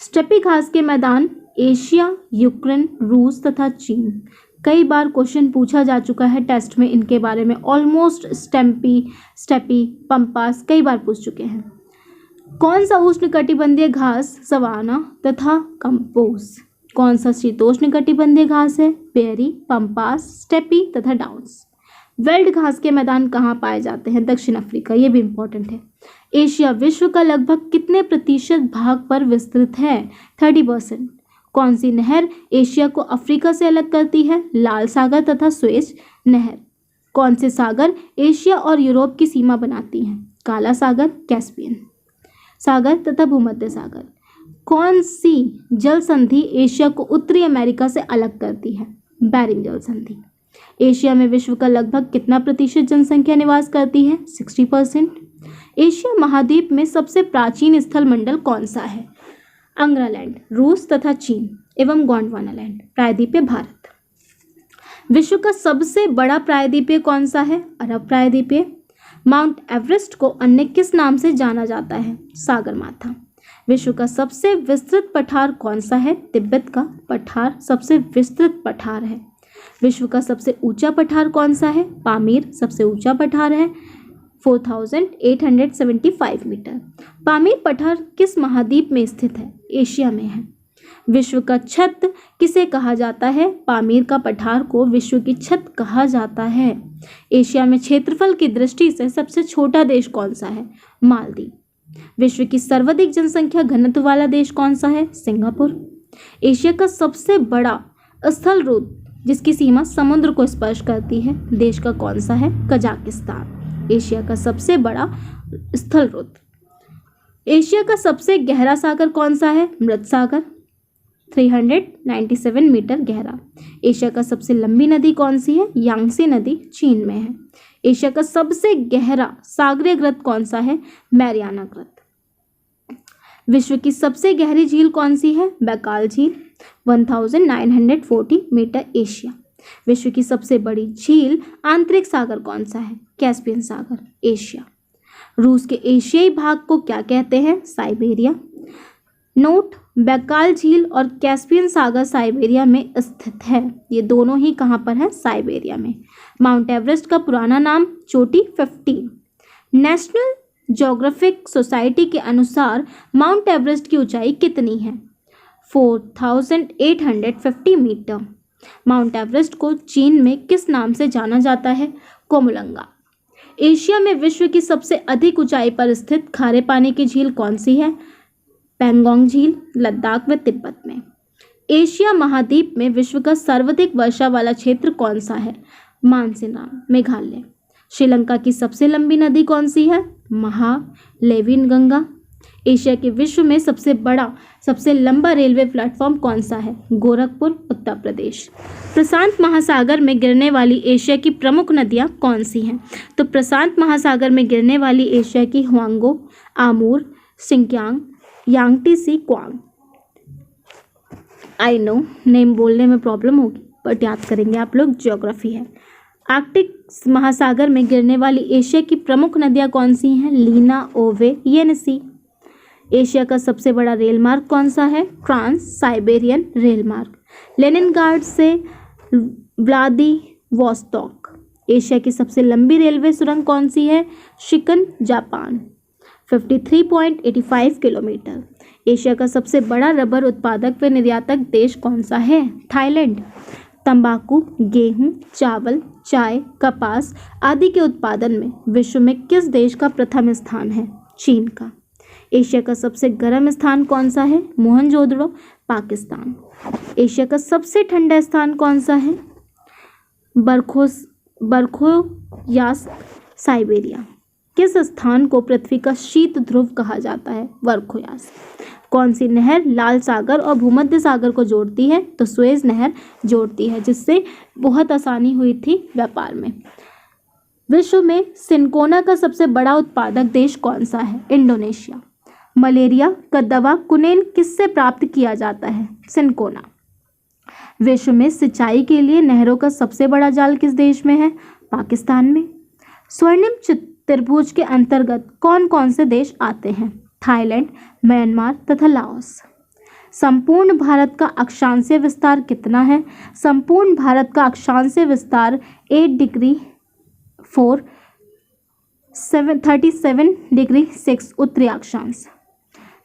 स्टेपी घास के मैदान एशिया, यूक्रेन, रूस तथा चीन। कई बार क्वेश्चन पूछा जा चुका है टेस्ट में इनके बारे में। ऑलमोस्ट स्टेपी, पंपास कई बार पूछ चुके हैं। कौन सा उष्णकटिबंधीय घास सवाना तथा कंपोज? कौन सा शीतोष्णकटिबंधीय घास है? पेरी, पंपास, स्टेपी तथा डाउन्स। वेल्ड घास के मैदान कहाँ पाए जाते हैं? दक्षिण अफ्रीका। ये भी इंपॉर्टेंट है। एशिया विश्व का लगभग कितने प्रतिशत भाग पर विस्तृत है? 30%। कौन सी नहर एशिया को अफ्रीका से अलग करती है? लाल सागर तथा सुएज नहर। कौन से सागर एशिया और यूरोप की सीमा बनाती हैं? काला सागर, कैस्पियन। सागर तथा भूमध्य सागर। कौन सी जल संधि एशिया को उत्तरी अमेरिका से अलग करती है? बेरिंग जल संधि। एशिया में विश्व का लगभग कितना प्रतिशत जनसंख्या निवास करती है? 60%। एशिया महाद्वीप में सबसे प्राचीन स्थल मंडल कौन सा है? अंग्रालैंड, रूस तथा चीन एवं गोंडवानालैंड। प्रायद्वीपीय भारत। विश्व का सबसे बड़ा प्रायद्वीपीय कौन सा है? अरब प्रायद्वीपीय। माउंट एवरेस्ट को अन्य किस नाम से जाना जाता है? सागरमाथा। विश्व का सबसे विस्तृत पठार कौन सा है? तिब्बत का पठार सबसे विस्तृत पठार है। विश्व का सबसे ऊंचा पठार कौन सा है? पामीर सबसे ऊंचा पठार है, 4875 मीटर। पामीर पठार किस महाद्वीप में स्थित है? एशिया में है। विश्व का छत किसे कहा जाता है? पामीर का पठार को विश्व की छत कहा जाता है। एशिया में क्षेत्रफल की दृष्टि से सबसे छोटा देश कौन सा है? मालदीव। विश्व की सर्वाधिक जनसंख्या घनत्व वाला देश कौन सा है? सिंगापुर। एशिया का सबसे बड़ा स्थल रुद्र जिसकी सीमा समुद्र को स्पर्श करती है, देश का कौन सा है? कजाकिस्तान। एशिया का सबसे बड़ा स्थल रुद्र। एशिया का सबसे गहरा सागर कौन सा है? मृत सागर, 397 मीटर गहरा। एशिया का सबसे लंबी नदी कौन सी है? यांगसी नदी चीन में है। एशिया का सबसे गहरा सागरीय ग्रत कौन सा है? मैरियाना ग्रत। विश्व की सबसे गहरी झील कौन सी है? बैकाल झील, 1940 मीटर। एशिया। विश्व की सबसे बड़ी झील आंतरिक सागर कौन सा है? कैस्पियन सागर। एशिया। रूस के एशियाई भाग को क्या कहते हैं? साइबेरिया। नोट, बैकाल झील और कैस्पियन सागर साइबेरिया में स्थित है। ये दोनों ही कहाँ पर है? साइबेरिया में। माउंट एवरेस्ट का पुराना नाम चोटी 15। नेशनल ज्योग्राफिक सोसाइटी के अनुसार माउंट एवरेस्ट की ऊंचाई कितनी है? 4850 मीटर। माउंट एवरेस्ट को चीन में किस नाम से जाना जाता है? कोमुलंगा। एशिया में विश्व की सबसे अधिक ऊंचाई पर स्थित खारे पानी की झील कौन सी है? पैंगोंग झील, लद्दाख व तिब्बत में। एशिया महाद्वीप में विश्व का सर्वाधिक वर्षा वाला क्षेत्र कौन सा है? मानसीनाम, मेघालय। श्रीलंका की सबसे लंबी नदी कौन सी है? महालेविन गंगा। एशिया के विश्व में सबसे लंबा रेलवे प्लेटफॉर्म कौन सा है? गोरखपुर, उत्तर प्रदेश। प्रशांत महासागर में गिरने वाली एशिया की प्रमुख नदियां कौन सी हैं? तो प्रशांत महासागर में गिरने वाली एशिया की Huangho, Amur, Sinkiang, Yangtze, Kwang. I know name बोलने में प्रॉब्लम होगी बट याद करेंगे आप लोग, ज्योग्राफी है। आर्कटिक महासागर में गिरने वाली एशिया की प्रमुख नदियां कौन सी हैं? लीना, ओवे, येनसी। एशिया का सबसे बड़ा रेल मार्ग कौन सा है? ट्रांस साइबेरियन रेल मार्ग, लेनिनग्राड से व्लादिवोस्टॉक। एशिया की सबसे लंबी रेलवे सुरंग कौन सी है? शिकन, जापान, 53.85 किलोमीटर। एशिया का सबसे बड़ा रबर उत्पादक व निर्यातक देश कौन सा है? थाईलैंड। तंबाकू, गेहूं, चावल, चाय, कपास आदि के उत्पादन में विश्व में किस देश का प्रथम स्थान है? चीन का। एशिया का सबसे गर्म स्थान कौन सा है? मोहनजोदड़ो, पाकिस्तान। एशिया का सबसे ठंडा स्थान कौन सा है? बरखोयास्क, साइबेरिया। किस स्थान को पृथ्वी का शीत ध्रुव कहा जाता है? बरखोयास्क। कौन सी नहर लाल सागर और भूमध्य सागर को जोड़ती है? तो सुएज नहर जोड़ती है, जिससे बहुत आसानी हुई थी व्यापार में। विश्व में सिनकोना का सबसे बड़ा उत्पादक देश कौन सा है? इंडोनेशिया। मलेरिया का दवा कुनेन किससे प्राप्त किया जाता है? सिनकोना। विश्व में सिंचाई के लिए नहरों का सबसे बड़ा जाल किस देश में है? पाकिस्तान में। स्वर्णिम त्रिभुज के अंतर्गत कौन कौन से देश आते हैं? थाईलैंड, म्यांमार तथा लाओस। संपूर्ण भारत का अक्षांशीय विस्तार कितना है? संपूर्ण भारत का अक्षांशीय विस्तार 8 डिग्री 4 37 डिग्री 6 उत्तरी अक्षांश।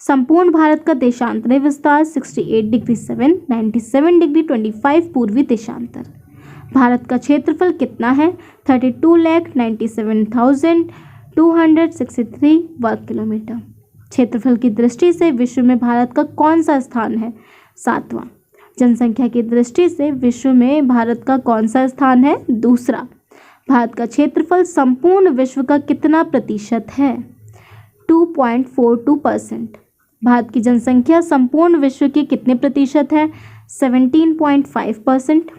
संपूर्ण भारत का देशांतरी विस्तार 68 डिग्री 7 97 डिग्री 25 पूर्वी देशांतर। भारत का क्षेत्रफल कितना है? 32,97,263 वर्ग किलोमीटर। क्षेत्रफल की दृष्टि से विश्व में भारत का कौन सा स्थान है? 7वां। जनसंख्या की दृष्टि से विश्व में भारत का कौन सा स्थान है? दूसरा। भारत का क्षेत्रफल संपूर्ण विश्व का कितना प्रतिशत है? 2.42%। भारत की जनसंख्या संपूर्ण विश्व की कितने प्रतिशत है? 17.5%।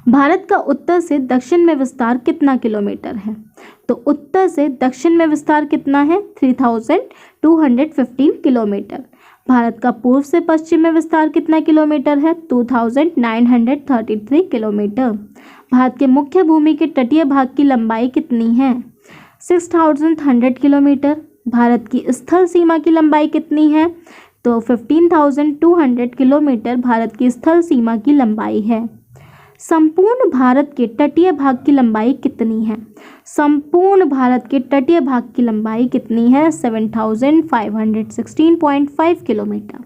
भारत का उत्तर से दक्षिण में विस्तार कितना किलोमीटर है? तो उत्तर से दक्षिण में विस्तार कितना है? 3215 किलोमीटर। भारत का पूर्व से पश्चिम में विस्तार कितना किलोमीटर है? 2933 किलोमीटर। भारत के मुख्य भूमि के तटीय भाग की लंबाई कितनी है? 6100 किलोमीटर। भारत की स्थल सीमा की लंबाई कितनी है? तो 15,200 किलोमीटर भारत की स्थल सीमा की लंबाई है। संपूर्ण भारत के तटीय भाग की लंबाई कितनी है? संपूर्ण भारत के तटीय भाग की लंबाई कितनी है? 7,516.5 किलोमीटर।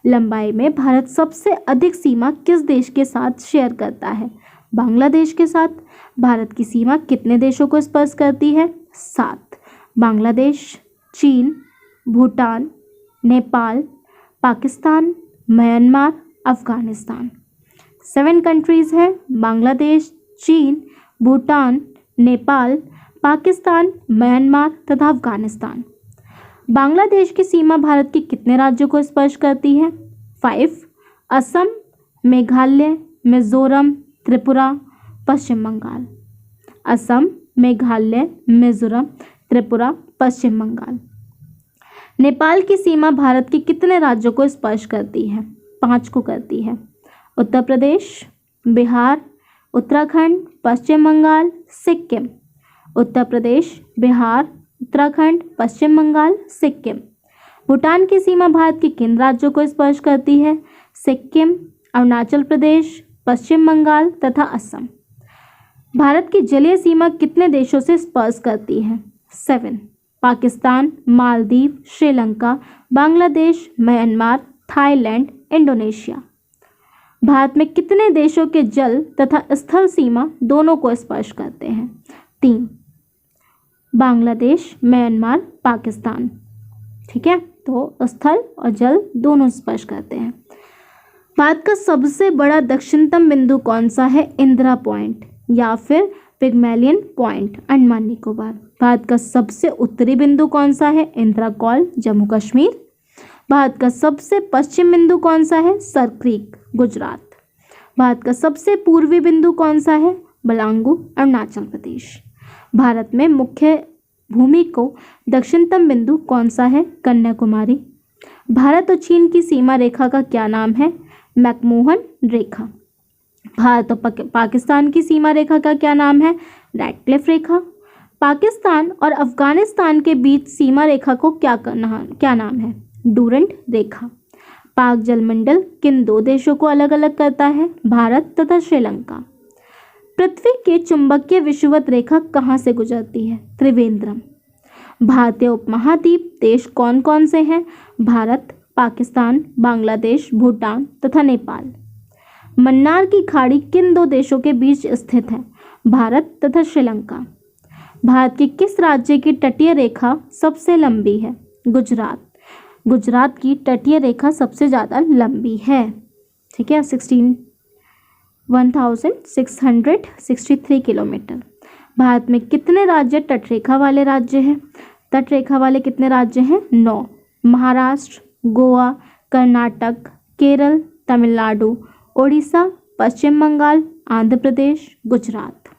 लंबाई में भारत सबसे अधिक सीमा किस देश के साथ शेयर करता है? बांग्लादेश के साथ। भारत की सीमा कितने देशों को स्पर्श करती है? 7। बांग्लादेश, चीन, भूटान, नेपाल, पाकिस्तान, म्यांमार, अफगानिस्तान। 7 कंट्रीज़ हैं, बांग्लादेश, चीन, भूटान, नेपाल, पाकिस्तान, म्यांमार तथा अफगानिस्तान। बांग्लादेश की सीमा भारत के कितने राज्यों को स्पर्श करती है? 5। असम, मेघालय, मिजोरम, त्रिपुरा, पश्चिम बंगाल। असम, मेघालय, मिजोरम, त्रिपुरा, पश्चिम बंगाल। नेपाल की सीमा भारत के कितने राज्यों को स्पर्श करती है? 5 को करती है। उत्तर प्रदेश, बिहार, उत्तराखंड, पश्चिम बंगाल, सिक्किम। उत्तर प्रदेश, बिहार, उत्तराखंड, पश्चिम बंगाल, सिक्किम। भूटान की सीमा भारत के किन राज्यों को स्पर्श करती है? सिक्किम, अरुणाचल प्रदेश, पश्चिम बंगाल तथा असम। भारत की जलीय सीमा कितने देशों से स्पर्श करती है? 7। Pakistan, Maldives, Sri Lanka, Bangladesh, Myanmar, Thailand, Indonesia. Bharat में कितने देशों के जल तथा स्थल सीमा दोनों को स्पर्श करते हैं? 3। बांग्लादेश, म्यांमार, पाकिस्तान। ठीक है, तो स्थल और जल दोनों स्पर्श करते हैं। भारत का सबसे बड़ा दक्षिणतम बिंदु कौन सा है? इंदिरा पॉइंट या फिर पिग्मेलियन पॉइंट, अंडमान निकोबार। भारत का सबसे उत्तरी बिंदु कौन सा है? इंदिरा कॉल, जम्मू कश्मीर। भारत का सबसे पश्चिम बिंदु कौन सा है? Sir creek, Gujarat. भारत का सबसे पूर्वी बिंदु कौन सा है? बलांगू, अरुणाचल प्रदेश। भारत में मुख्य भूमि को दक्षिणतम बिंदु कौन सा है? कन्याकुमारी। भारत और चीन की सीमा रेखा का क्या नाम है? मैकमोहन रेखा। भारत और पाकिस्तान की सीमा रेखा का क्या नाम है? रैटक्लिफ रेखा। पाकिस्तान और अफगानिस्तान के बीच सीमा रेखा को क्या नाम है? डूरंट रेखा। पाक जलमंडल किन 2 देशों को अलग अलग करता है? भारत तथा श्रीलंका। पृथ्वी के चुंबकीय विषुवत रेखा कहाँ से गुजरती है? त्रिवेंद्रम। भारतीय उपमहाद्वीप देश कौन कौन से हैं? भारत, पाकिस्तान, बांग्लादेश, भूटान तथा नेपाल। मन्नार की खाड़ी किन 2 देशों के बीच स्थित है? भारत तथा श्रीलंका। भारत के किस राज्य की तटीय रेखा सबसे लंबी है? गुजरात। गुजरात की तटीय रेखा सबसे ज़्यादा लंबी है। ठीक है, 1663 किलोमीटर। भारत में कितने राज्य तटरेखा वाले राज्य हैं? तटरेखा वाले कितने राज्य हैं? 9। महाराष्ट्र, गोवा, कर्नाटक, केरल, तमिलनाडु, ओडिशा, पश्चिम बंगाल, आंध्र प्रदेश, गुजरात।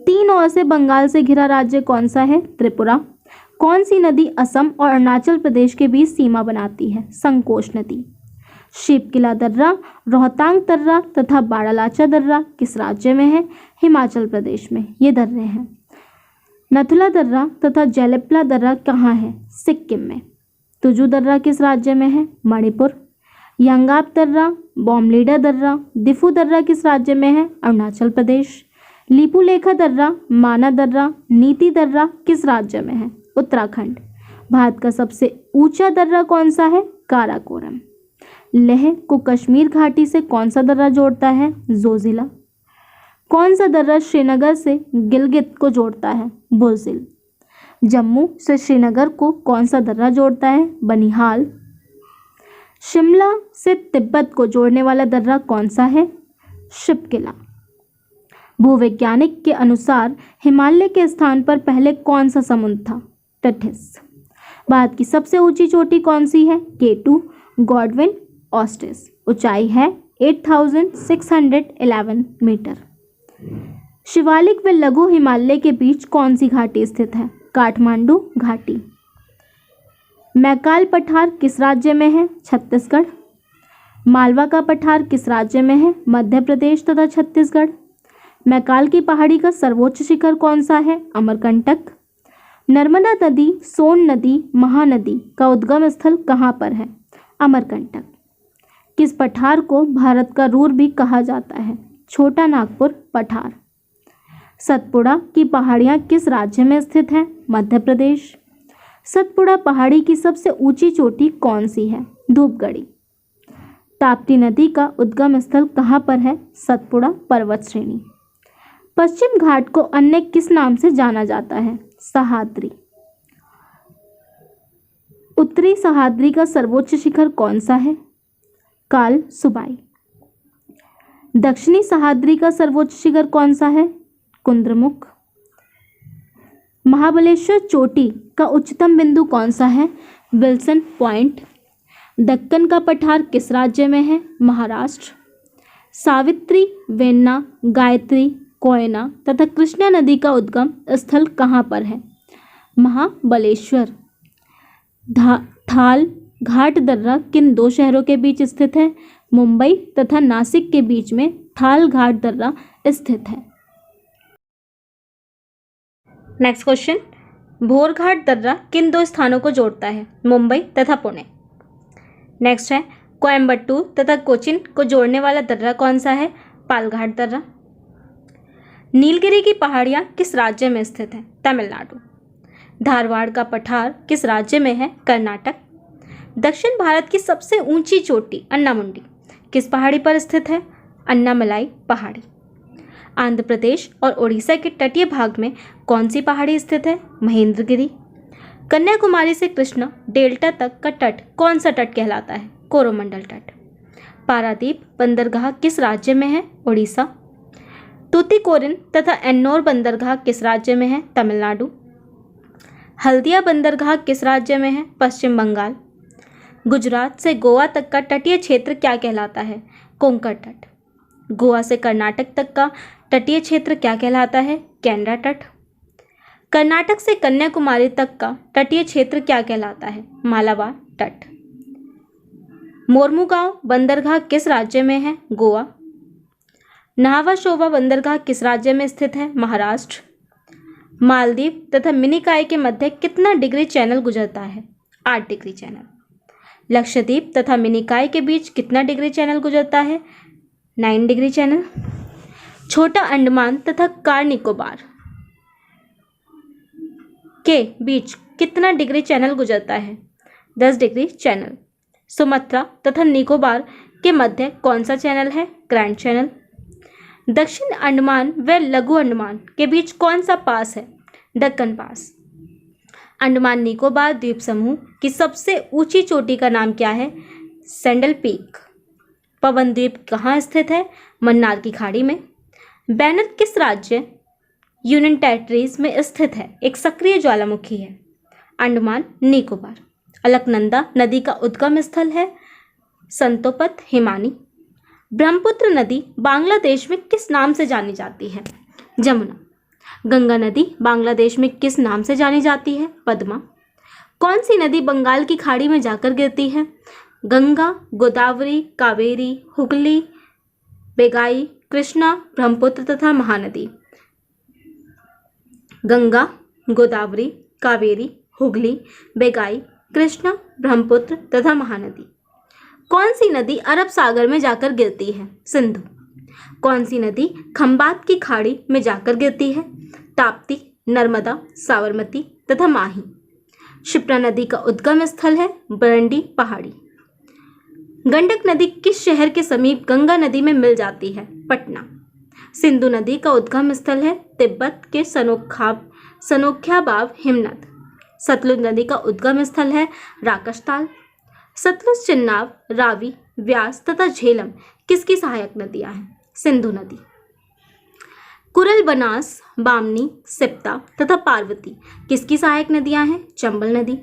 3 ओर से बंगाल से घिरा राज्य कौन सा है? त्रिपुरा। कौन सी नदी असम और अरुणाचल प्रदेश के बीच सीमा बनाती है? संकोश नदी। शिवकिला दर्रा, रोहतांग दर्रा तथा बारालाचा दर्रा किस राज्य में है? हिमाचल प्रदेश में ये दर्रे हैं। नथुला दर्रा तथा जैलेपला दर्रा कहाँ है? सिक्किम में। तुजू दर्रा किस राज्य में है? मणिपुर। यंगाप दर्रा, बॉमलीडा दर्रा, दिफू दर्रा किस राज्य में है? अरुणाचल प्रदेश। लीपुलेखा दर्रा, माना दर्रा, नीति दर्रा किस राज्य में है? उत्तराखंड। भारत का सबसे ऊंचा दर्रा कौन सा है? काराकोरम। लेह को कश्मीर घाटी से कौन सा दर्रा जोड़ता है? जोजिला। कौन सा दर्रा श्रीनगर से गिलगित को जोड़ता है? बुलसिल। जम्मू से श्रीनगर को कौन सा दर्रा जोड़ता है? बनिहाल। शिमला से तिब्बत को जोड़ने वाला दर्रा कौन सा है? शिवकिला। भूवैज्ञानिक के अनुसार हिमालय के स्थान पर पहले कौन सा समुद्र था? टथिस। भारत की सबसे ऊंची चोटी कौन सी है? K2 Godwin ऑस्टिस। ऊंचाई है 8611 मीटर। शिवालिक व लघु हिमालय के बीच कौन सी घाटी स्थित है? काठमांडू घाटी। मैकाल पठार किस राज्य में है? छत्तीसगढ़। मालवा का पठार किस राज्य में है? मध्य प्रदेश तथा छत्तीसगढ़। मैकाल की पहाड़ी का सर्वोच्च शिखर कौन सा है? अमरकंटक। नर्मदा नदी, सोन नदी, महानदी का उद्गम स्थल कहाँ पर है? अमरकंटक। किस पठार को भारत का रूर भी कहा जाता है? छोटा नागपुर पठार। सतपुड़ा की पहाड़ियाँ किस राज्य में स्थित हैं? मध्य प्रदेश। सतपुड़ा पहाड़ी की सबसे ऊंची चोटी कौन सी है? धूपगढ़ी। ताप्ती नदी का उद्गम स्थल कहाँ पर है? सतपुड़ा पर्वत श्रेणी। पश्चिम घाट को अन्य किस नाम से जाना जाता है? सह्याद्री। उत्तरी सह्याद्री का सर्वोच्च शिखर कौन सा है? काल सुबाई। दक्षिणी सह्याद्री का सर्वोच्च शिखर कौन सा है? कुंद्रमुख। महाबलेश्वर चोटी का उच्चतम बिंदु कौन सा है? Wilson point. दक्कन का पठार किस राज्य में है? महाराष्ट्र। सावित्री, वेन्ना, गायत्री, कोयना तथा कृष्णा नदी का उद्गम स्थल कहाँ पर है? महाबलेश्वर। थाल घाट दर्रा किन दो शहरों के बीच स्थित है? मुंबई तथा नासिक के बीच में थाल घाट दर्रा स्थित है। नेक्स्ट क्वेश्चन, भोरघाट दर्रा किन दो स्थानों को जोड़ता है? मुंबई तथा पुणे। नेक्स्ट है, कोयम्बटूर तथा कोचिन को जोड़ने वाला दर्रा कौन सा है? पालघाट दर्रा। नीलगिरी की पहाड़ियाँ किस राज्य में स्थित हैं? तमिलनाडु। धारवाड़ का पठार किस राज्य में है? कर्नाटक। दक्षिण भारत की सबसे ऊंची चोटी अन्नामुंडी किस पहाड़ी पर स्थित है? अन्नामलाई पहाड़ी। आंध्र प्रदेश और उड़ीसा के तटीय भाग में कौन सी पहाड़ी स्थित है? महेंद्रगिरी। कन्याकुमारी से कृष्णा डेल्टा तक का तट कौन सा तट कहलाता है? कोरोमंडल तट। पारादीप बंदरगाह किस राज्य में है? उड़ीसा। तूतीकोरिन तथा एन्नोर बंदरगाह किस राज्य में है? तमिलनाडु। हल्दिया बंदरगाह किस राज्य में है? पश्चिम बंगाल। गुजरात से गोवा तक का तटीय क्षेत्र क्या कहलाता है? कोंकण तट। गोवा से कर्नाटक तक का तटीय क्षेत्र क्या कहलाता है? केनरा तट। कर्नाटक से कन्याकुमारी तक का तटीय क्षेत्र क्या कहलाता है? मालाबार तट। मोरमुगांव बंदरगाह किस राज्य में है? गोवा। नाहवा शोवा बंदरगाह किस राज्य में स्थित है? महाराष्ट्र। मालदीव तथा मिनिकॉय के मध्य कितना डिग्री चैनल गुजरता है? 8 डिग्री चैनल। लक्षद्वीप तथा मिनिकॉय के बीच कितना डिग्री चैनल गुजरता है? 9 डिग्री चैनल। छोटा अंडमान तथा कार निकोबार के बीच कितना डिग्री चैनल गुजरता है? 10 डिग्री चैनल। सुमात्रा तथा निकोबार के मध्य कौन सा चैनल है? Grand channel. दक्षिण अंडमान व लघु अंडमान के बीच कौन सा पास है? दक्कन पास। अंडमान निकोबार द्वीप समूह की सबसे ऊंची चोटी का नाम क्या है? Sandal peak. पवन द्वीप कहाँ स्थित है? मन्नार की खाड़ी में। बैनर किस राज्य यूनियन टेरिटरीज में स्थित है? एक सक्रिय ज्वालामुखी है। अंडमान निकोबार। अलकनंदा नदी का उद्गम स्थल है संतोपत हिमानी। ब्रह्मपुत्र नदी बांग्लादेश में किस नाम से जानी जाती है? जमुना। गंगा नदी बांग्लादेश में किस नाम से जानी जाती है? पद्मा। कौन सी नदी बंगाल की खाड़ी में जाकर गिरती है? गंगा, गोदावरी, कावेरी, हुगली, बेगाई, कृष्णा, ब्रह्मपुत्र तथा महानदी। गंगा, गोदावरी, कावेरी, हुगली, बेगाई, कृष्णा, ब्रह्मपुत्र तथा महानदी। कौन सी नदी अरब सागर में जाकर गिरती है? सिंधु। कौन सी नदी खंबात की खाड़ी में जाकर गिरती है? ताप्ती, नर्मदा, साबरमती तथा माही। क्षिप्रा नदी का उद्गम स्थल है बरंडी पहाड़ी। गंडक नदी किस शहर के समीप गंगा नदी में मिल जाती है? पटना। सिंधु नदी का उद्गम स्थल है तिब्बत के सनोख्याबाव हिमनद। सतलुज नदी का उद्गम स्थल है राकशताल। सतलुज, चिन्नाब, रावी, व्यास तथा झेलम किसकी सहायक नदियां हैं? सिंधु नदी। कुरल, बनास, बामनी, सिप्ता तथा पार्वती किसकी सहायक नदियां हैं? चंबल नदी।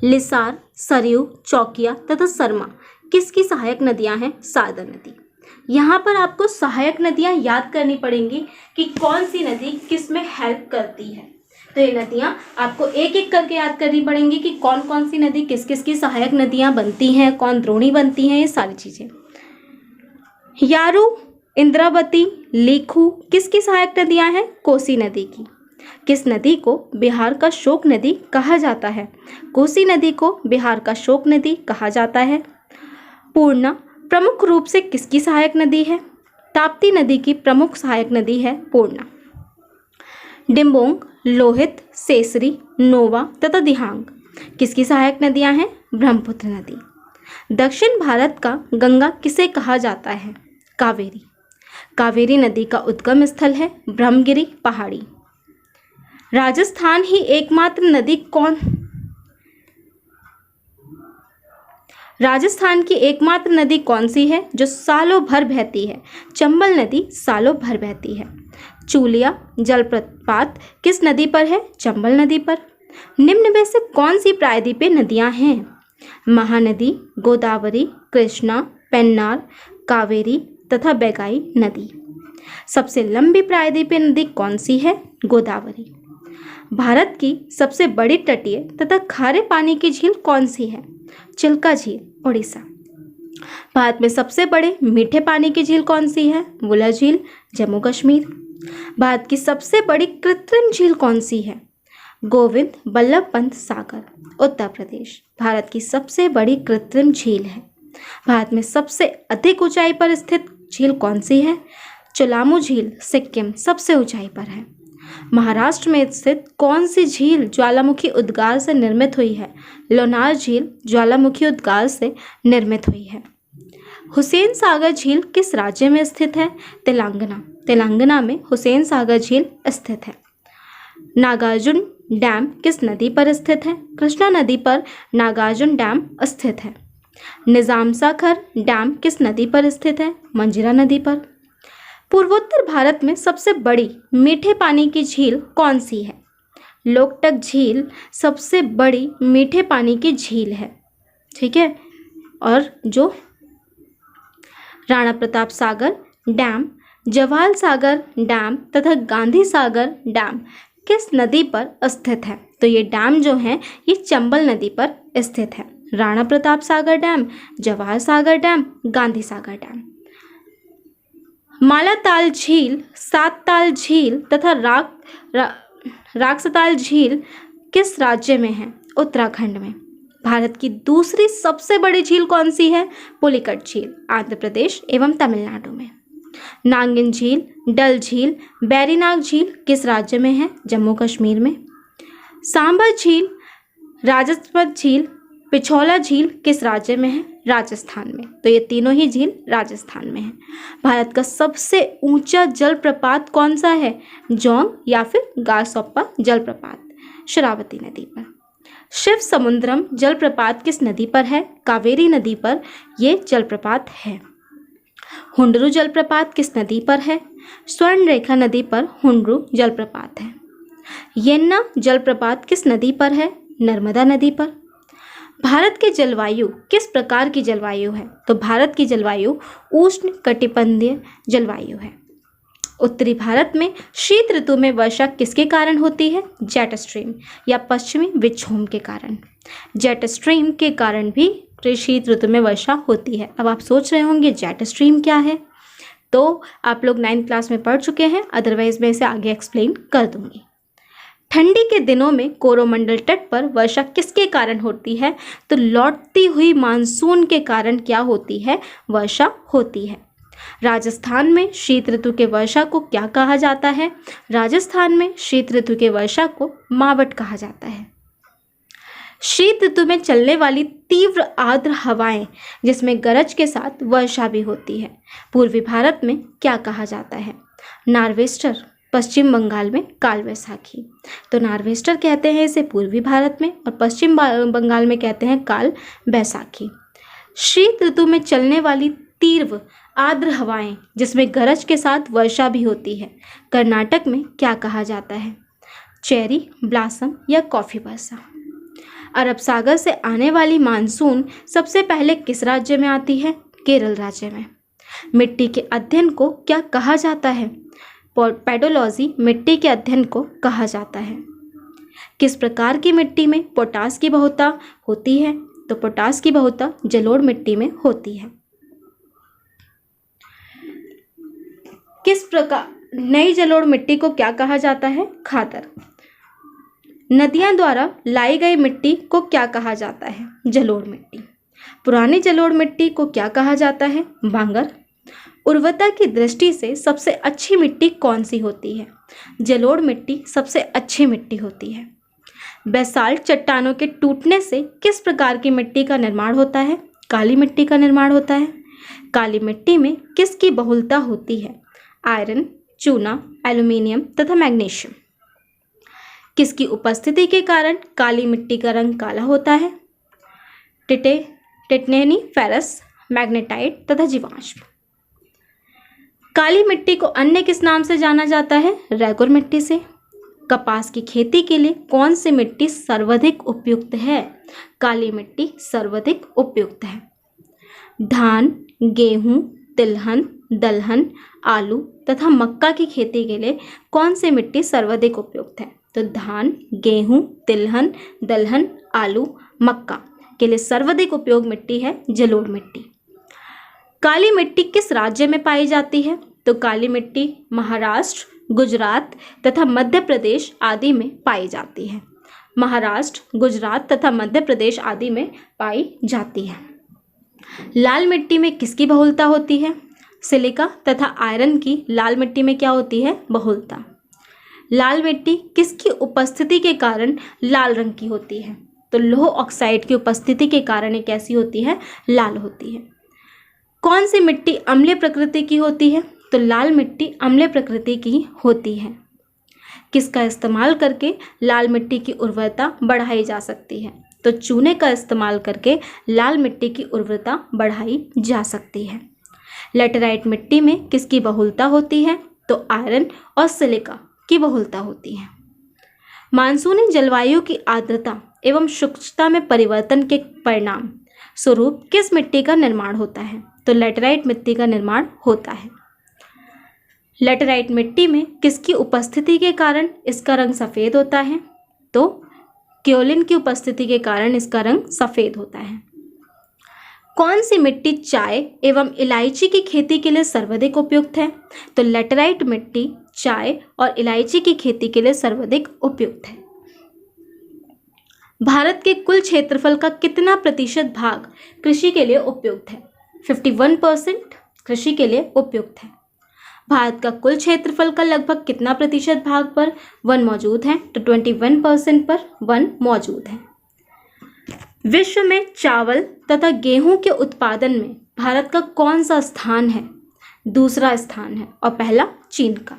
लिसार, सरयू, चौकिया तथा सरमा किसकी सहायक नदियां हैं? सारदा नदी। यहाँ पर आपको सहायक नदियां याद करनी पड़ेंगी कि कौन सी नदी किस में हेल्प करती है। तो ये नदियां आपको एक एक करके याद करनी पड़ेंगी कि कौन कौन सी नदी किस किस की सहायक नदियां बनती हैं, कौन द्रोणी बनती हैं, ये सारी चीजें। यारू, इंद्रावती, लेखू किसकी सहायक नदियां हैं? कोसी नदी की। किस नदी को बिहार का शोक नदी कहा जाता है? कोसी नदी को बिहार का शोक नदी कहा जाता है। पूर्णा प्रमुख रूप से किसकी सहायक नदी है? ताप्ती नदी की प्रमुख सहायक नदी है पूर्णा। डिम्बोंग, लोहित, सेसरी, नोवा तथा दिहांग किसकी सहायक नदियां हैं? ब्रह्मपुत्र नदी। दक्षिण भारत का गंगा किसे कहा जाता है? कावेरी। कावेरी नदी का उद्गम स्थल है ब्रह्मगिरी पहाड़ी। राजस्थान की एकमात्र नदी कौन सी है जो सालों भर बहती है? चंबल नदी सालों भर बहती है। चूलिया जलप्रपात किस नदी पर है? चंबल नदी पर। निम्न में से कौन सी प्रायद्वीपीय नदियां हैं? महानदी, गोदावरी, कृष्णा, पेन्नार, कावेरी तथा बैगाई नदी। सबसे लंबी प्रायद्वीपीय नदी कौन सी है? गोदावरी। भारत की सबसे बड़ी तटीय तथा खारे पानी की झील कौन सी है? चिल्का झील, उड़ीसा। भारत में सबसे बड़े मीठे पानी की झील कौन सी है? वुलर झील, जम्मू कश्मीर। भारत की सबसे बड़ी कृत्रिम झील कौन सी है? गोविंद बल्लभ पंत सागर, उत्तर प्रदेश। भारत की सबसे बड़ी कृत्रिम झील है। भारत में सबसे अधिक ऊंचाई पर स्थित झील कौन सी है? चुलामू झील, सिक्किम सबसे ऊंचाई पर है। महाराष्ट्र में स्थित कौन सी झील ज्वालामुखी उद्गार से निर्मित हुई है? लोनार झील ज्वालामुखी उद्गार से निर्मित हुई है। हुसैन सागर झील किस राज्य में स्थित है? तेलंगाना। तेलंगाना में हुसैन सागर झील स्थित है। नागार्जुन डैम किस नदी पर स्थित है? कृष्णा नदी पर नागार्जुन डैम स्थित है। निजाम सागर डैम किस नदी पर स्थित है? मंजीरा नदी पर। पूर्वोत्तर भारत में सबसे बड़ी मीठे पानी की झील कौन सी है? लोकटक झील सबसे बड़ी मीठे पानी की झील है, ठीक है। और जो राणा प्रताप सागर डैम, जवाहर सागर डैम तथा गांधी सागर डैम किस नदी पर स्थित है? तो ये डैम जो हैं ये चंबल नदी पर स्थित है। Rana Pratap Sagar dam, Jawahar Sagar dam, Gandhi Sagar dam. Malatal झील, सातताल झील तथा राक्सताल झील किस राज्य में है? उत्तराखंड में। भारत की दूसरी सबसे बड़ी झील कौन सी है? पुलिकट झील, आंध्र प्रदेश एवं तमिलनाडु में। नागिन झील, डल झील, बैरीनाग झील किस राज्य में है? जम्मू कश्मीर में। सांबर झील, राजस्पत झील, पिछौला झील किस राज्य में है? राजस्थान में। तो ये तीनों ही झील राजस्थान में है। भारत का सबसे ऊंचा जलप्रपात कौन सा है? जोंग या फिर गारसोप्पा जलप्रपात, शरावती नदी पर। शिव समुद्रम जलप्रपात किस नदी पर है? कावेरी नदी पर यह जलप्रपात है। हुंडरू जलप्रपात किस नदी पर है? स्वर्ण रेखा नदी पर हुंडरू जलप्रपात है। यन्ना जलप्रपात किस नदी पर है? नर्मदा नदी पर। भारत की जलवायु किस प्रकार की जलवायु है? तो भारत की जलवायु उष्ण कटिबंधीय जलवायु है। उत्तरी भारत में शीत ऋतु में वर्षा किसके कारण होती है? जेट स्ट्रीम या पश्चिमी विक्षोभ के कारण। जेट स्ट्रीम के कारण भी शीत ऋतु में वर्षा होती है। अब आप सोच रहे होंगे जेट स्ट्रीम क्या है? तो आप लोग 9th क्लास में पढ़ चुके हैं, अदरवाइज मैं इसे आगे एक्सप्लेन कर दूंगी। ठंडी के दिनों में कोरोमंडल तट पर वर्षा किसके कारण होती है? तो लौटती हुई मानसून के कारण क्या होती है? वर्षा होती है। राजस्थान में शीत ऋतु के वर्षा को क्या कहा जाता है? राजस्थान में शीत ऋतु के वर्षा को मावट कहा जाता है। शीत ऋतु में चलने वाली तीव्र आर्द्र हवाएं जिसमें गरज के साथ वर्षा भी होती है, पूर्वी भारत में क्या कहा जाता है? नार्वेस्टर, पश्चिम बंगाल में काल वैसाखी। तो नार्वेस्टर कहते हैं इसे पूर्वी भारत में, और पश्चिम बंगाल में कहते हैं काल बैसाखी। शीत ऋतु में चलने वाली तीव्र आर्द्र हवाएं जिसमें गरज के साथ वर्षा भी होती है, कर्नाटक में क्या कहा जाता है? चेरी ब्लॉसम या कॉफी वर्षा। अरब सागर से आने वाली मानसून सबसे पहले किस राज्य में आती है? केरल राज्य में। मिट्टी के अध्ययन को क्या कहा जाता है? पेडोलॉजी मिट्टी के अध्ययन को कहा जाता है। किस प्रकार की मिट्टी में पोटास की बहुलता होती है? तो पोटास की बहुलता जलोढ़ मिट्टी में होती है। किस प्रकार नई जलोढ़ मिट्टी को क्या कहा जाता है? खादर। नदियां द्वारा लाई गई मिट्टी को क्या कहा जाता है? जलोढ़ मिट्टी। पुरानी जलोढ़ मिट्टी को क्या कहा जाता है? बांगर। उर्वरता की दृष्टि से सबसे अच्छी मिट्टी कौन सी होती है? जलोढ़ मिट्टी सबसे अच्छी मिट्टी होती है। बेसाल्ट चट्टानों के टूटने से किस प्रकार की मिट्टी का निर्माण होता है? काली मिट्टी का निर्माण होता है। काली मिट्टी में किसकी बहुलता होती है? आयरन, चूना, एल्यूमिनियम तथा मैग्नीशियम। किसकी उपस्थिति के कारण काली मिट्टी का रंग काला होता है? टिटैनियम, फेरस, मैग्नेटाइट तथा जीवाश्म। काली मिट्टी को अन्य किस नाम से जाना जाता है? रेगुर मिट्टी से। कपास की खेती के लिए कौन सी मिट्टी सर्वाधिक उपयुक्त है? काली मिट्टी सर्वाधिक उपयुक्त है। धान, गेहूं, तिलहन, दलहन, आलू तथा मक्का की खेती के लिए कौन सी मिट्टी सर्वाधिक उपयुक्त है? तो धान, गेहूं, तिलहन, दलहन, आलू, मक्का के लिए सर्वाधिक उपयोग मिट्टी है जलोढ़ मिट्टी। काली मिट्टी किस राज्य में पाई जाती है? तो काली मिट्टी महाराष्ट्र, गुजरात तथा मध्य प्रदेश आदि में पाई जाती है। महाराष्ट्र, गुजरात तथा मध्य प्रदेश आदि में पाई जाती है। लाल मिट्टी में किसकी बहुलता होती है? सिलिका तथा आयरन की लाल मिट्टी में क्या होती है? बहुलता। लाल मिट्टी किसकी उपस्थिति के कारण लाल रंग की होती है? तो लौह ऑक्साइड की उपस्थिति के कारण ये कैसी होती है? लाल होती है। कौन सी मिट्टी अम्लीय प्रकृति की होती है? तो लाल मिट्टी अम्लीय प्रकृति की होती है। किसका इस्तेमाल करके लाल मिट्टी की उर्वरता बढ़ाई जा सकती है? तो चूने का इस्तेमाल करके लाल मिट्टी की उर्वरता बढ़ाई जा सकती है। लेटेराइट मिट्टी में किसकी बहुलता होती है? तो आयरन और सिलिका की बहुलता होती है। मानसूनी जलवायु की आर्द्रता एवं शुष्कता में परिवर्तन के परिणाम स्वरूप किस मिट्टी का निर्माण होता है? तो लेटेराइट मिट्टी का निर्माण होता है। लेटेराइट मिट्टी में किसकी उपस्थिति के कारण इसका रंग सफ़ेद होता है? तो क्योलिन की उपस्थिति के कारण इसका रंग सफ़ेद होता है। कौन सी मिट्टी चाय एवं इलायची की खेती के लिए सर्वाधिक उपयुक्त है? तो लेटेराइट मिट्टी चाय और इलायची की खेती के लिए सर्वाधिक उपयुक्त है। भारत के कुल क्षेत्रफल का कितना प्रतिशत भाग कृषि के लिए उपयुक्त है? 51% कृषि के लिए उपयुक्त है। भारत का कुल क्षेत्रफल का लगभग कितना प्रतिशत भाग पर वन मौजूद है? तो 21% पर वन मौजूद है। विश्व में चावल तथा गेहूं के उत्पादन में भारत का कौन सा स्थान है? दूसरा स्थान है और पहला चीन का।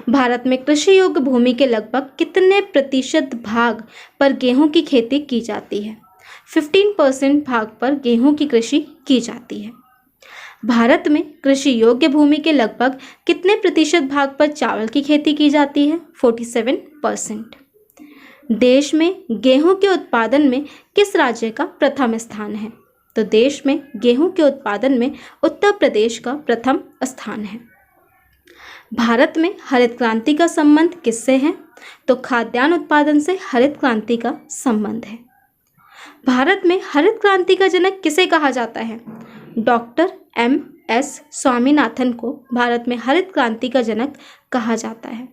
भारत में कृषि योग्य भूमि के लगभग कितने प्रतिशत भाग पर गेहूं की खेती की जाती है? 15% भाग पर गेहूं की कृषि की जाती है। भारत में कृषि योग्य भूमि के लगभग कितने प्रतिशत भाग पर चावल की खेती की जाती है? 47%। देश में गेहूं के उत्पादन में किस राज्य का प्रथम स्थान है? तो देश में गेहूं के उत्पादन में उत्तर प्रदेश का प्रथम स्थान है। भारत में हरित क्रांति का संबंध किससे है? तो खाद्यान्न उत्पादन से हरित क्रांति का संबंध है। भारत में हरित क्रांति का जनक किसे कहा जाता है? Doctor M.S. स्वामीनाथन को भारत में हरित क्रांति का जनक कहा जाता है।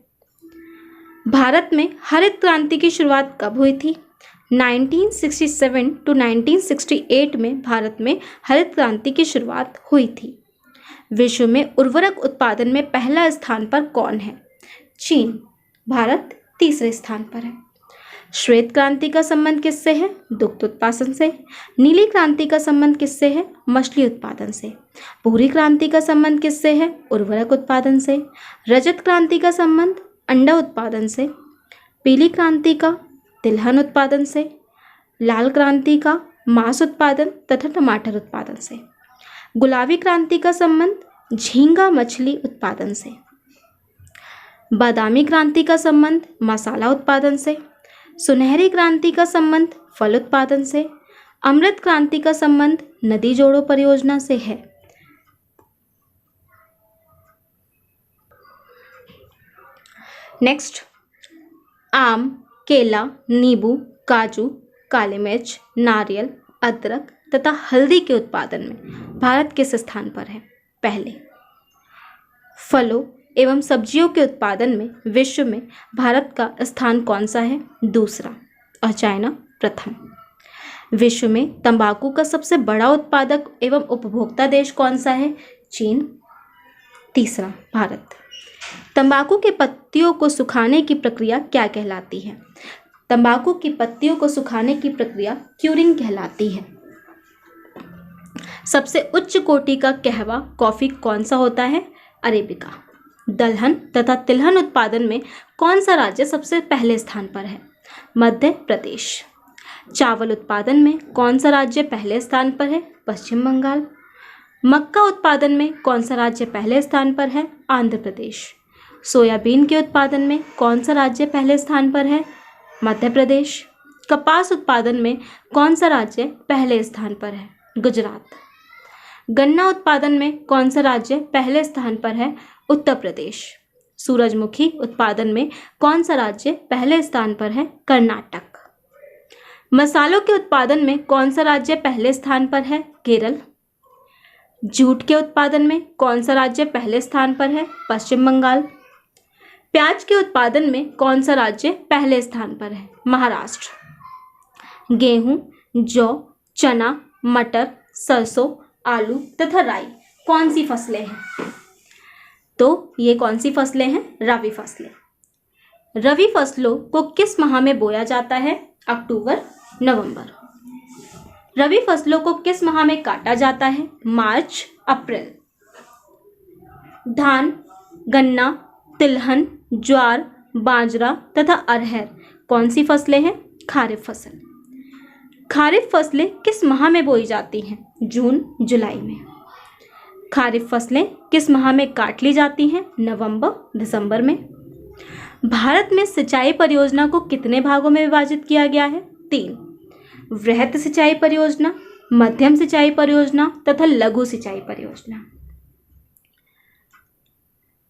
भारत में हरित क्रांति की शुरुआत कब हुई थी? 1967 टू 1968 में भारत में हरित क्रांति की शुरुआत हुई थी। विश्व में उर्वरक उत्पादन में पहला स्थान पर कौन है? चीन। भारत तीसरे स्थान पर है। श्वेत क्रांति का संबंध किससे है? दुग्ध उत्पादन से। नीली क्रांति का संबंध किससे है? मछली उत्पादन से। भूरी क्रांति का संबंध किससे है? उर्वरक उत्पादन से। रजत क्रांति का संबंध अंडा उत्पादन से। पीली क्रांति का तिलहन उत्पादन से। लाल क्रांति का मांस उत्पादन तथा टमाटर उत्पादन से। गुलाबी क्रांति का संबंध झींगा मछली उत्पादन से। बादामी क्रांति का संबंध मसाला उत्पादन से। सुनहरी क्रांति का संबंध फल उत्पादन से। अमृत क्रांति का संबंध नदी जोड़ो परियोजना से है। नेक्स्ट, आम, केला, नींबू, काजू, काली मिर्च, नारियल, अदरक तथा हल्दी के उत्पादन में भारत किस स्थान पर है? पहले। फलों एवं सब्जियों के उत्पादन में विश्व में भारत का स्थान कौन सा है? दूसरा। और चाइना प्रथम। विश्व में तंबाकू का सबसे बड़ा उत्पादक एवं उपभोक्ता देश कौन सा है? चीन। तीसरा, भारत। तंबाकू के पत्तियों को सुखाने की प्रक्रिया क्या कहलाती है? तंबाकू की पत्तियों को सुखाने की प्रक्रिया क्यूरिंग कहलाती है। सबसे उच्च कोटि का कहवा कॉफी कौन सा होता है? अरेबिका। दलहन तथा तिलहन उत्पादन में कौन सा राज्य सबसे पहले स्थान पर है? मध्य प्रदेश। चावल उत्पादन में कौन सा राज्य पहले स्थान पर है? पश्चिम बंगाल। मक्का उत्पादन में कौन सा राज्य पहले स्थान पर है? आंध्र प्रदेश। सोयाबीन के उत्पादन में कौन सा राज्य पहले स्थान पर है? मध्य प्रदेश। कपास उत्पादन में कौन सा राज्य पहले स्थान पर है? गुजरात। गन्ना उत्पादन में कौन सा राज्य पहले स्थान पर है? उत्तर प्रदेश। सूरजमुखी उत्पादन में कौन सा राज्य पहले स्थान पर है? कर्नाटक। मसालों के उत्पादन में कौन सा राज्य पहले स्थान पर है? केरल। जूट के उत्पादन में कौन सा राज्य पहले स्थान पर है? पश्चिम बंगाल। प्याज के उत्पादन में कौन सा राज्य पहले स्थान पर है? महाराष्ट्र। गेहूं, जौ, चना, मटर, सरसों, आलू तथा राई कौन सी फसलें हैं? तो ये कौन सी फसलें हैं? रबी फसलें। रबी फसलों को किस माह में बोया जाता है? अक्टूबर, नवंबर। रबी फसलों को किस माह में काटा जाता है? मार्च, अप्रैल। धान, गन्ना, तिलहन, ज्वार, बाजरा तथा अरहर कौन सी फसलें हैं? खारिफ फसल। खारिफ फसलें किस माह में बोई जाती हैं? जून, जुलाई में। खारिफ फसलें किस माह में काट ली जाती हैं? नवंबर, दिसंबर में। भारत में सिंचाई परियोजना को कितने भागों में विभाजित किया गया है? 3। वृहत सिंचाई परियोजना, मध्यम सिंचाई परियोजना तथा लघु सिंचाई परियोजना।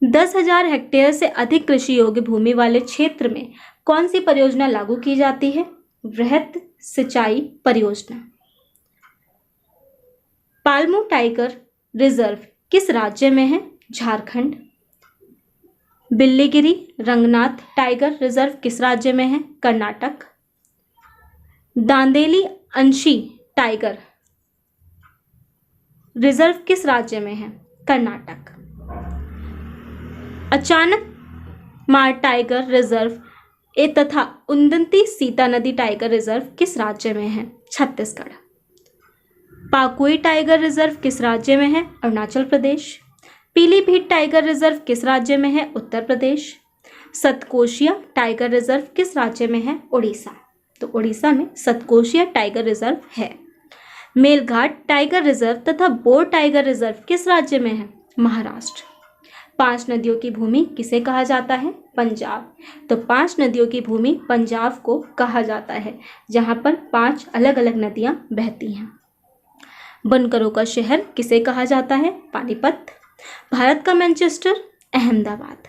10,000 हेक्टेयर से अधिक कृषि योग्य भूमि वाले क्षेत्र में कौन सी परियोजना लागू की जाती है? वृहत सिंचाई परियोजना। पालमू टाइगर रिजर्व किस राज्य में है? झारखंड। बिल्लीगिरी रंगनाथ टाइगर रिजर्व किस राज्य में है? कर्नाटक। दांदेली अंशी टाइगर रिजर्व किस राज्य में है? कर्नाटक। अचानक मार टाइगर रिजर्व तथा उदंती सीता नदी टाइगर रिजर्व किस राज्य में है? छत्तीसगढ़। पाकुई टाइगर रिजर्व किस राज्य में है? अरुणाचल प्रदेश। पीलीभीत टाइगर रिजर्व किस राज्य में है? उत्तर प्रदेश। सतकोशिया टाइगर रिजर्व किस राज्य में है? उड़ीसा। तो उड़ीसा में सतकोशिया टाइगर रिजर्व है। मेलघाट टाइगर रिजर्व तथा बोर टाइगर रिजर्व किस राज्य में है? महाराष्ट्र। 5 नदियों की भूमि किसे कहा जाता है? पंजाब। तो 5 नदियों की भूमि पंजाब को कहा जाता है, जहां पर 5 अलग अलग नदियां बहती हैं। बनकरों का शहर किसे कहा जाता है? पानीपत। भारत का मैनचेस्टर, अहमदाबाद।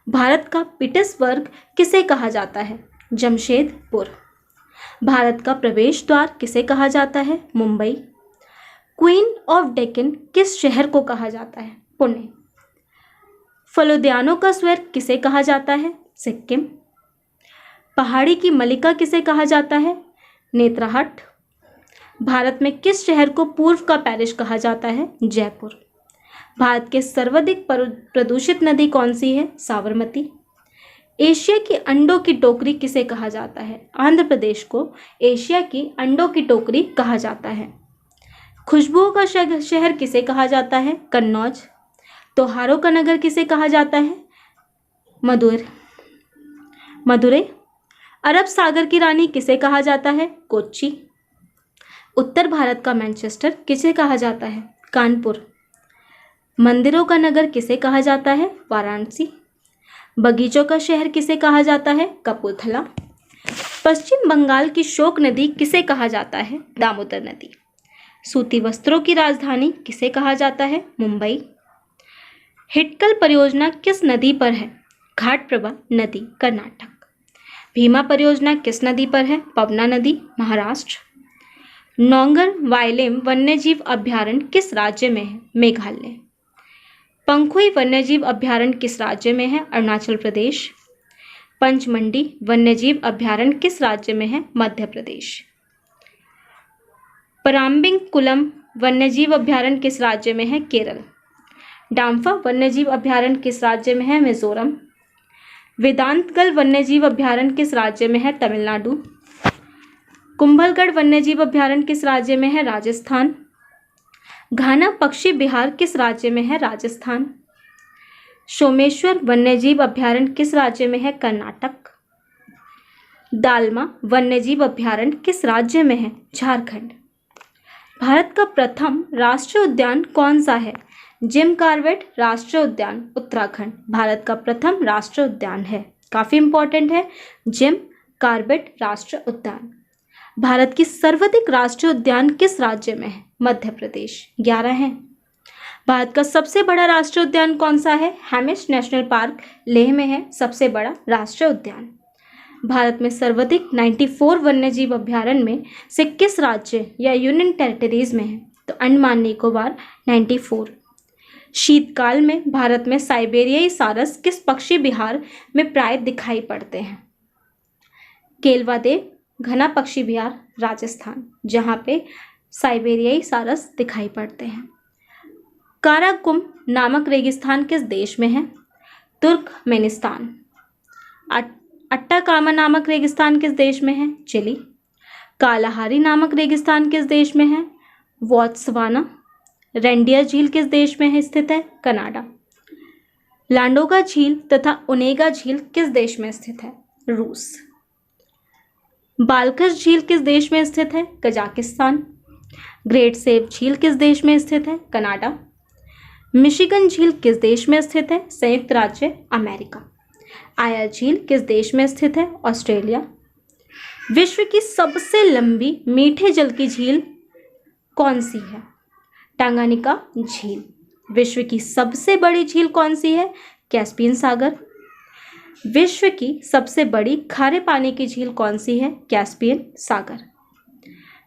भारत का पीटर्सबर्ग किसे कहा जाता है? जमशेदपुर। भारत का प्रवेश द्वार किसे कहा जाता है? मुंबई। क्वीन ऑफ डेक्कन किस शहर को कहा जाता है? पुणे। फलोद्यानों का स्वर्ग किसे कहा जाता है? सिक्किम। पहाड़ी की मलिका किसे कहा जाता है? नेत्राहट। भारत में किस शहर को पूर्व का पेरिस कहा जाता है? जयपुर। भारत के सर्वाधिक प्रदूषित नदी कौन सी है? साबरमती। एशिया की अंडों की टोकरी किसे कहा जाता है? आंध्र प्रदेश को एशिया की अंडों की टोकरी कहा जाता है। खुशबुओं का शहर किसे कहा जाता है? कन्नौज। त्योहारों का नगर किसे कहा जाता है? मदुरै। अरब सागर की रानी किसे कहा जाता है? कोच्चि। उत्तर भारत का मैनचेस्टर किसे कहा जाता है? कानपुर। मंदिरों का नगर किसे कहा जाता है? वाराणसी। बगीचों का शहर किसे कहा जाता है? कपूरथला। पश्चिम बंगाल की शोक नदी किसे कहा जाता है? दामोदर नदी। सूती वस्त्रों की राजधानी किसे कहा जाता है? मुंबई। हिटकल परियोजना किस नदी पर है? घाटप्रभा नदी, कर्नाटक। भीमा परियोजना किस नदी पर है? पवना नदी, महाराष्ट्र। नौंगर वाइलिम वन्यजीव अभयारण्य किस राज्य में है? मेघालय। पंखुई वन्यजीव अभयारण्य किस राज्य में है? अरुणाचल प्रदेश। पंचमंडी वन्यजीव अभयारण्य किस राज्य में है? मध्य प्रदेश। पराम्बिकुलम वन्यजीव अभयारण्य किस राज्य में है? केरल। डाम्फा वन्यजीव अभयारण्य किस राज्य में है? मिजोरम। वेदांतगल वन्यजीव अभयारण्य किस राज्य में है? तमिलनाडु। कुंभलगढ़ वन्यजीव अभयारण्य किस राज्य में है? राजस्थान। घाना पक्षी विहार किस राज्य में है? राजस्थान। सोमेश्वर वन्यजीव अभयारण्य किस राज्य में है? कर्नाटक। दालमा वन्यजीव अभयारण्य किस राज्य में है? झारखंड। भारत का प्रथम राष्ट्रीय उद्यान कौन सा है? जिम कॉर्बेट राष्ट्रीय उद्यान, उत्तराखंड भारत का प्रथम राष्ट्रीय उद्यान है। काफी इंपॉर्टेंट है, जिम कॉर्बेट राष्ट्रीय उद्यान। भारत की सर्वाधिक राष्ट्रीय उद्यान किस राज्य में है? मध्य प्रदेश, 11 हैं। भारत का सबसे बड़ा राष्ट्रीय उद्यान कौन सा है? हेमिश नेशनल पार्क लेह में है सबसे बड़ा राष्ट्रीय उद्यान। भारत में सर्वाधिक 94 वन्यजीव अभयारण्य में से किस राज्य या यूनियन टेरिटरीज में है? तो अंडमान निकोबार 94। शीतकाल में भारत में साइबेरियाई सारस किस पक्षी विहार में प्राय दिखाई पड़ते हैं? केलवादेव घना पक्षी विहार, राजस्थान, जहाँ पे साइबेरियाई सारस दिखाई पड़ते हैं। काराकुम नामक रेगिस्तान किस देश में है? तुर्कमेनिस्तान। अट्टाकामा नामक रेगिस्तान किस देश में है? चिली। कालाहारी नामक रेगिस्तान किस देश में है? बोत्सवाना। रेंडियर झील किस देश में है स्थित है? कनाडा। लांडोगा झील तथा ओनेगा झील किस देश में स्थित है? रूस। बालखस झील किस देश में स्थित है? कजाकिस्तान। ग्रेट सेव झील किस देश में स्थित है? कनाडा। मिशिगन झील किस देश में स्थित है? संयुक्त राज्य अमेरिका। आया झील किस देश में स्थित है? ऑस्ट्रेलिया। विश्व की सबसे लंबी मीठे जल की झील कौन सी है? टांगानिका झील। विश्व की सबसे बड़ी झील कौन सी है? कैस्पियन सागर। विश्व की सबसे बड़ी खारे पानी की झील कौन सी है? कैस्पियन सागर।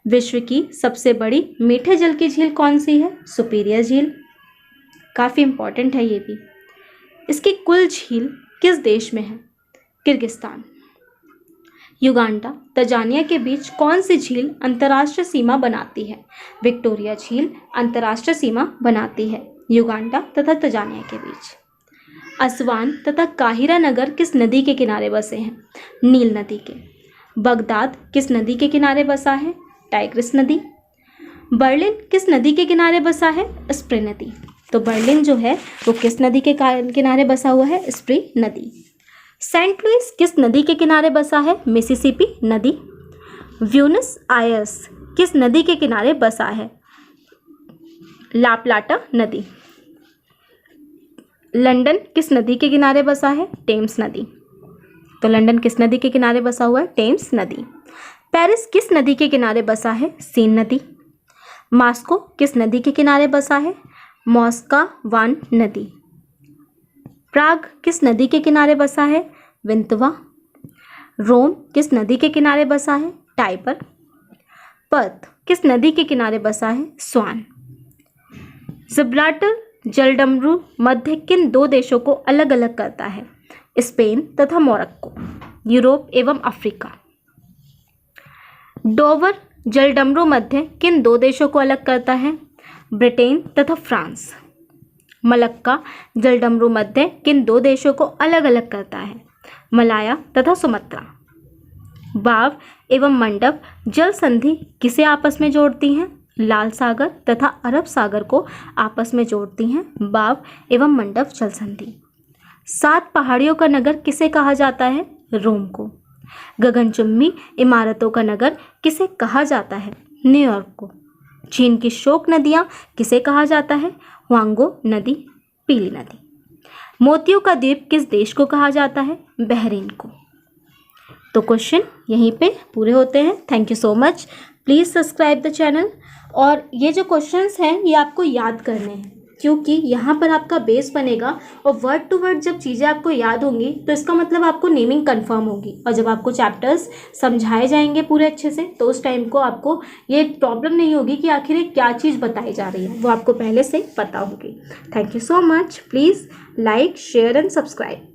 विश्व की सबसे बड़ी मीठे जल की झील कौन सी है? सुपीरियर झील। काफ़ी इंपॉर्टेंट है ये भी। इसकी कुल झील किस देश में है? किर्गिस्तान। युगांडा तंजानिया के बीच कौन सी झील अंतर्राष्ट्रीय सीमा बनाती है? विक्टोरिया झील अंतर्राष्ट्रीय सीमा बनाती है युगांडा तथा तंजानिया के बीच। असवान तथा काहिरा नगर किस नदी के किनारे बसे हैं? नील नदी के। बगदाद किस नदी के किनारे बसा है? टाइग्रिस नदी। बर्लिन किस नदी के किनारे बसा है? स्प्रे नदी। तो बर्लिन जो है वो किस नदी के किनारे बसा हुआ है? स्प्रे नदी। सेंट लुइस किस नदी के किनारे बसा है? मिसिसिपी नदी। ब्यूनस आयर्स किस नदी के किनारे बसा है? ला प्लाटा नदी। लंदन किस नदी के किनारे बसा है? टेम्स नदी। तो लंदन किस नदी के किनारे बसा हुआ है? टेम्स नदी। पेरिस किस नदी के किनारे बसा है? सीन नदी। मॉस्को किस नदी के किनारे बसा है? मोस्कावान नदी। प्राग किस नदी के किनारे बसा है? विंतवा। रोम किस नदी के किनारे बसा है? टाइबर। पर्थ किस नदी के किनारे बसा है? स्वान। जिब्राल्टर जलडमरू मध्य किन दो देशों को अलग अलग करता है? स्पेन तथा मोरक्को, यूरोप एवं अफ्रीका। डोवर जलडमरू मध्य किन दो देशों को अलग करता है? ब्रिटेन तथा फ्रांस। मलक्का जलडमरू मध्य किन दो देशों को अलग अलग करता है? मलाया तथा सुमात्रा। वाव एवं मंडप जल संधि किसे आपस में जोड़ती हैं? लाल सागर तथा अरब सागर को आपस में जोड़ती हैं वाव एवं मंडप जल संधि। 7 पहाड़ियों का नगर किसे कहा जाता है? रोम को। गगनचुंबी इमारतों का नगर किसे कहा जाता है? न्यूयॉर्क को। चीन की शोक नदियाँ किसे कहा जाता है? हुआंगो नदी, पीली नदी। मोतियों का द्वीप किस देश को कहा जाता है? बहरीन को। तो क्वेश्चन यहीं पे पूरे होते हैं। Thank you so much. Please subscribe the channel. और ये जो क्वेश्चंस हैं ये आपको याद करने हैं, क्योंकि यहाँ पर आपका बेस बनेगा और वर्ड टू वर्ड जब चीज़ें आपको याद होंगी तो इसका मतलब आपको नेमिंग कंफर्म होगी। और जब आपको चैप्टर्स समझाए जाएंगे पूरे अच्छे से तो उस टाइम को आपको ये प्रॉब्लम नहीं होगी कि आखिर ये क्या चीज़ बताई जा रही है, वो आपको पहले से पता होगी। Thank you so much. Please like, share and subscribe.